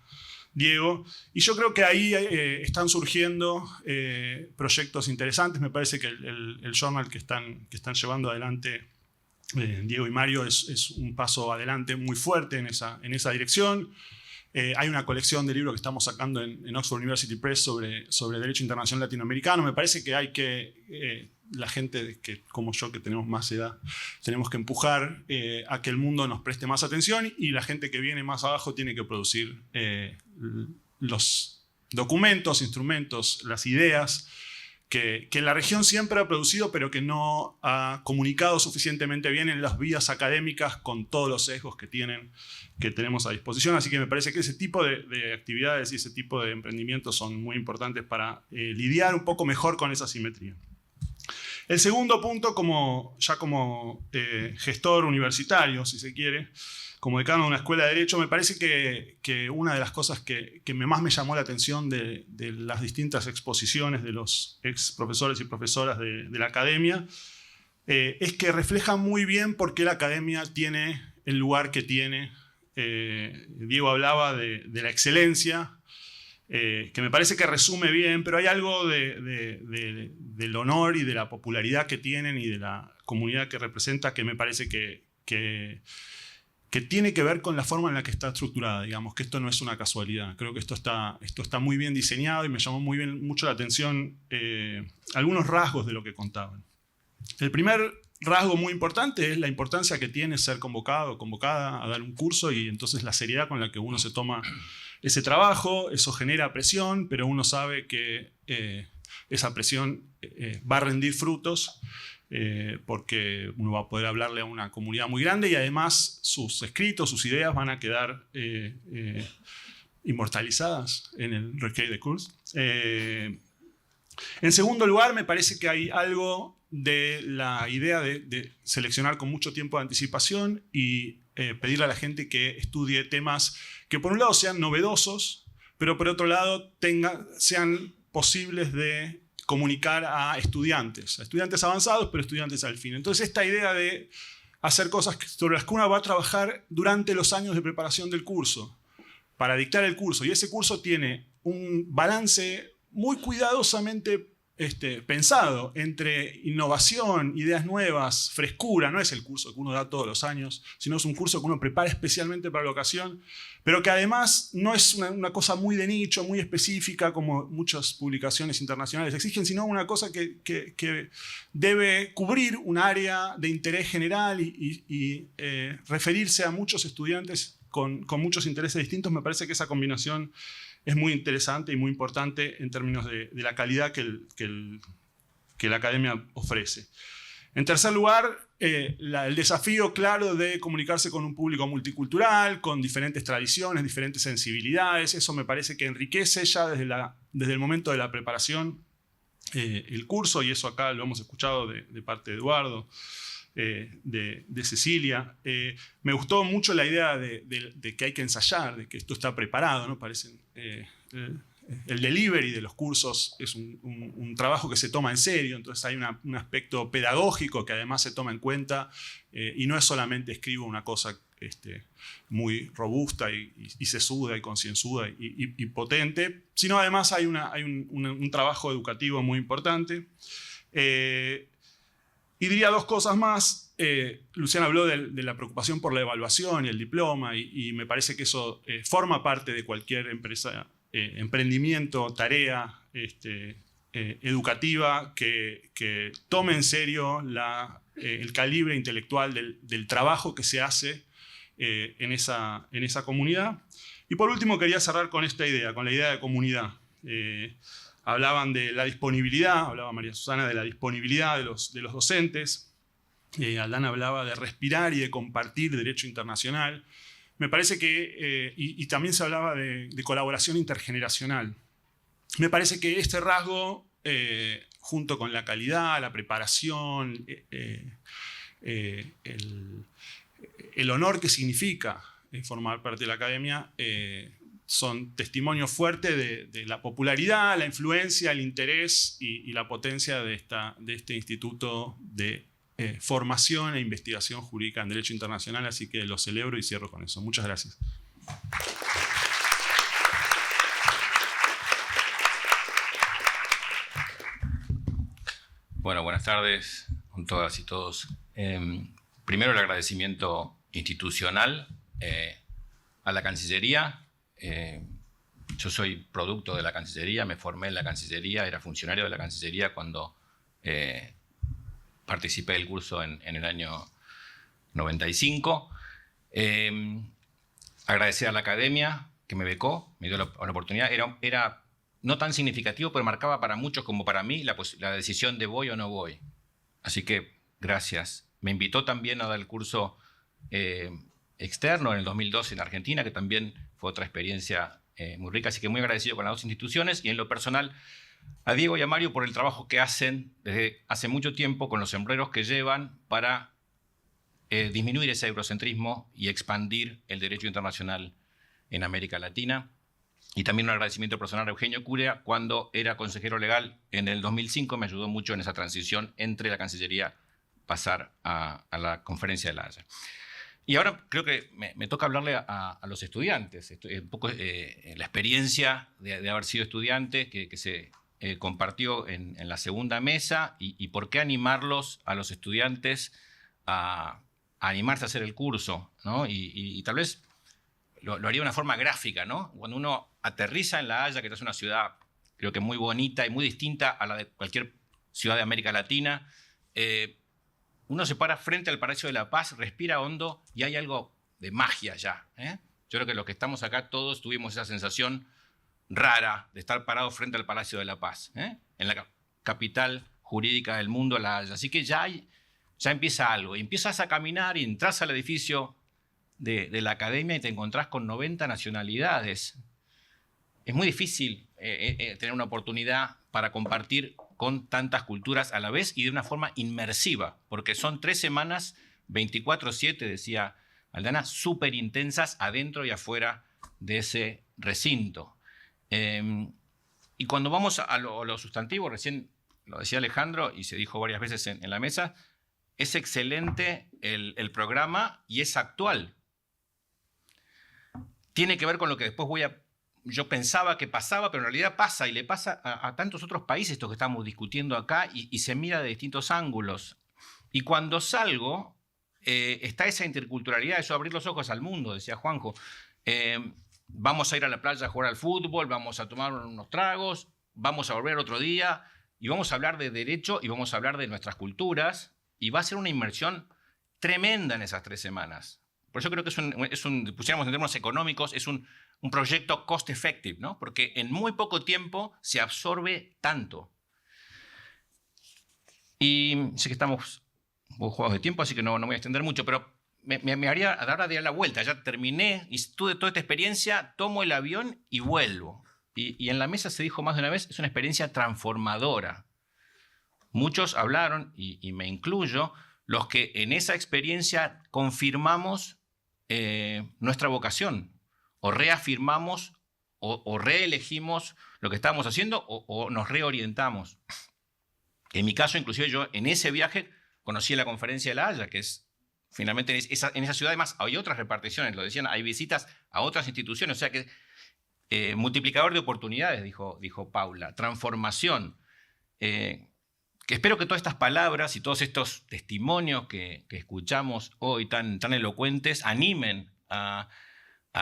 Diego. Y yo creo que ahí están surgiendo proyectos interesantes. Me parece que el journal que están llevando adelante Diego y Mario es un paso adelante muy fuerte en esa dirección. Hay una colección de libros que estamos sacando en Oxford University Press sobre derecho internacional latinoamericano. Me parece que hay la gente como yo, que tenemos más edad, tenemos que empujar a que el mundo nos preste más atención y la gente que viene más abajo tiene que producir los documentos, instrumentos, las ideas que en la región siempre ha producido, pero que no ha comunicado suficientemente bien en las vías académicas con todos los sesgos que tenemos a disposición. Así que me parece que ese tipo de actividades y ese tipo de emprendimientos son muy importantes para lidiar un poco mejor con esa simetría. El segundo punto, como gestor universitario, si se quiere, como decano de una escuela de Derecho, me parece que una de las cosas que más me llamó la atención de las distintas exposiciones de los ex profesores y profesoras de la academia es que refleja muy bien por qué la academia tiene el lugar que tiene. Diego hablaba de la excelencia, que me parece que resume bien, pero hay algo del honor y de la popularidad que tienen y de la comunidad que representa que me parece que tiene que ver con la forma en la que está estructurada, digamos, que esto no es una casualidad. Creo que esto está muy bien diseñado y me llamó mucho la atención algunos rasgos de lo que contaban. El primer rasgo muy importante es la importancia que tiene ser convocado o convocada a dar un curso y entonces la seriedad con la que uno se toma ese trabajo. Eso genera presión, pero uno sabe que esa presión va a rendir frutos. Porque uno va a poder hablarle a una comunidad muy grande y además sus escritos, sus ideas van a quedar inmortalizadas en el Recueil de Cours. En segundo lugar, me parece que hay algo de la idea de seleccionar con mucho tiempo de anticipación y pedirle a la gente que estudie temas que por un lado sean novedosos, pero por otro lado sean posibles de comunicar a estudiantes avanzados, pero estudiantes al fin. Entonces esta idea de hacer cosas sobre las que uno va a trabajar durante los años de preparación del curso, para dictar el curso, y ese curso tiene un balance muy cuidadosamente pensado entre innovación, ideas nuevas, frescura. No es el curso que uno da todos los años, sino es un curso que uno prepara especialmente para la ocasión, pero que además no es una cosa muy de nicho, muy específica, como muchas publicaciones internacionales exigen, sino una cosa que debe cubrir un área de interés general y referirse a muchos estudiantes con muchos intereses distintos. Me parece que esa combinación es muy interesante y muy importante en términos de la calidad que la academia ofrece. En tercer lugar, el desafío claro de comunicarse con un público multicultural, con diferentes tradiciones, diferentes sensibilidades. Eso me parece que enriquece ya desde el momento de la preparación el curso, y eso acá lo hemos escuchado de parte de Eduardo, de Cecilia. Me gustó mucho la idea de que hay que ensayar, de que esto está preparado, ¿no? El delivery de los cursos es un trabajo que se toma en serio, entonces hay un aspecto pedagógico que además se toma en cuenta, y no es solamente escribo una cosa muy robusta y sesuda y concienzuda y potente, sino además hay un trabajo educativo muy importante. Y diría dos cosas más. Luciana habló de la preocupación por la evaluación y el diploma, y me parece que eso forma parte de cualquier empresa, emprendimiento, tarea educativa que tome en serio el calibre intelectual del trabajo que se hace en esa comunidad. Y por último quería cerrar con esta idea, con la idea de comunidad. Hablaban de la disponibilidad, hablaba María Susana de la disponibilidad de los docentes. Aldana hablaba de respirar y de compartir derecho internacional. Me parece que, y también se hablaba de colaboración intergeneracional. Me parece que este rasgo, junto con la calidad, la preparación, el honor que significa formar parte de la academia, son testimonios fuertes de la popularidad, la influencia, el interés y la potencia de este instituto de formación e investigación jurídica en Derecho Internacional, así que lo celebro y cierro con eso. Muchas gracias. Bueno, buenas tardes con todas y todos. Primero el agradecimiento institucional a la Cancillería. Yo soy producto de la Cancillería, me formé en la Cancillería, era funcionario de la Cancillería cuando participé del curso en el año 95. Agradecer a la academia que me becó, me dio la oportunidad. Era no tan significativo, pero marcaba para muchos como para mí la decisión de voy o no voy. Así que gracias. Me invitó también a dar el curso externo en el 2012 en Argentina, que también fue otra experiencia muy rica. Así que muy agradecido con las dos instituciones y en lo personal a Diego y a Mario por el trabajo que hacen desde hace mucho tiempo con los sombreros que llevan para disminuir ese eurocentrismo y expandir el derecho internacional en América Latina. Y también un agradecimiento personal a Eugenio Curea, cuando era consejero legal en el 2005, me ayudó mucho en esa transición entre la Cancillería pasar a la Conferencia de La Haya. Y ahora creo que me toca hablarle a los estudiantes, un poco la experiencia de haber sido estudiante que se compartió en la segunda mesa y por qué animarlos a los estudiantes a animarse a hacer el curso, ¿no? Y tal vez lo haría de una forma gráfica, ¿no? Cuando uno aterriza en La Haya, que es una ciudad creo que muy bonita y muy distinta a la de cualquier ciudad de América Latina, uno se para frente al Palacio de la Paz, respira hondo y hay algo de magia ya. Yo creo que los que estamos acá todos tuvimos esa sensación rara de estar parados frente al Palacio de la Paz, en la capital jurídica del mundo, La Haya. Así que ya empieza algo. Y empiezas a caminar y entras al edificio de la academia y te encontrás con 90 nacionalidades. Es muy difícil tener una oportunidad para compartir con tantas culturas a la vez y de una forma inmersiva, porque son 3 semanas, 24/7, decía Aldana, súper intensas adentro y afuera de ese recinto. Y cuando vamos a lo sustantivo, recién lo decía Alejandro y se dijo varias veces en la mesa, es excelente el programa y es actual. Tiene que ver con lo que después yo pensaba que pasaba, pero en realidad pasa y le pasa a tantos otros países esto que estamos discutiendo acá y se mira de distintos ángulos. Y cuando salgo, está esa interculturalidad, eso abrir los ojos al mundo, decía Juanjo. Vamos a ir a la playa a jugar al fútbol, vamos a tomar unos tragos, vamos a volver otro día y vamos a hablar de derecho y vamos a hablar de nuestras culturas y va a ser una inmersión tremenda en esas 3 semanas. Por eso creo que pusiéramos en términos económicos, es un proyecto cost effective, ¿no? Porque en muy poco tiempo se absorbe tanto. Y sé que estamos jugados de tiempo, así que no voy a extender mucho, pero me haría ahora de dar la vuelta. Ya terminé y tuve toda esta experiencia, tomo el avión y vuelvo. Y en la mesa se dijo más de una vez, es una experiencia transformadora. Muchos hablaron, y me incluyo, los que en esa experiencia confirmamos nuestra vocación, o reafirmamos, o reelegimos lo que estábamos haciendo, o nos reorientamos. En mi caso, inclusive yo en ese viaje conocí la Conferencia de La Haya, que es finalmente en esa ciudad. Además hay otras reparticiones, lo decían, hay visitas a otras instituciones, o sea que multiplicador de oportunidades, dijo Paula, transformación. Que espero que todas estas palabras y todos estos testimonios que escuchamos hoy tan elocuentes animen a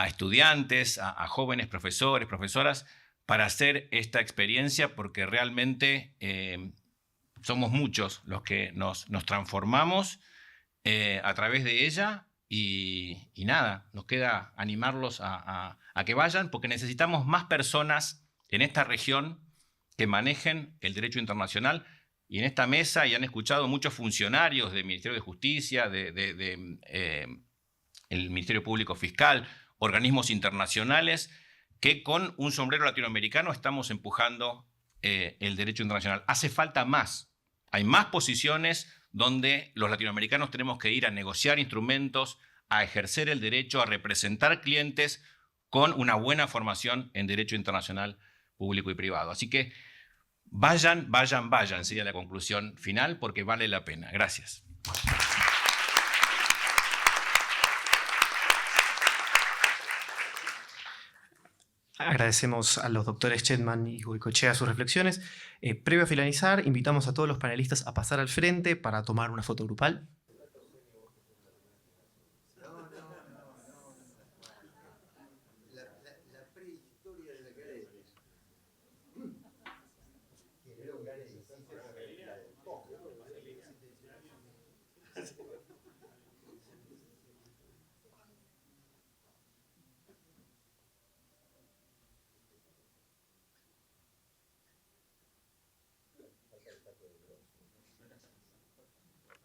estudiantes, a jóvenes profesores, profesoras, para hacer esta experiencia, porque realmente somos muchos los que nos transformamos a través de ella y nada, nos queda animarlos a que vayan, porque necesitamos más personas en esta región que manejen el derecho internacional. Y en esta mesa y han escuchado muchos funcionarios del Ministerio de Justicia, el Ministerio Público Fiscal, organismos internacionales, que con un sombrero latinoamericano estamos empujando el derecho internacional. Hace falta más. Hay más posiciones donde los latinoamericanos tenemos que ir a negociar instrumentos, a ejercer el derecho, a representar clientes con una buena formación en derecho internacional público y privado. Así que vayan, sería la conclusión final, porque vale la pena. Gracias. Agradecemos a los doctores Chetman y Goicoechea sus reflexiones. Previo a finalizar, invitamos a todos los panelistas a pasar al frente para tomar una foto grupal.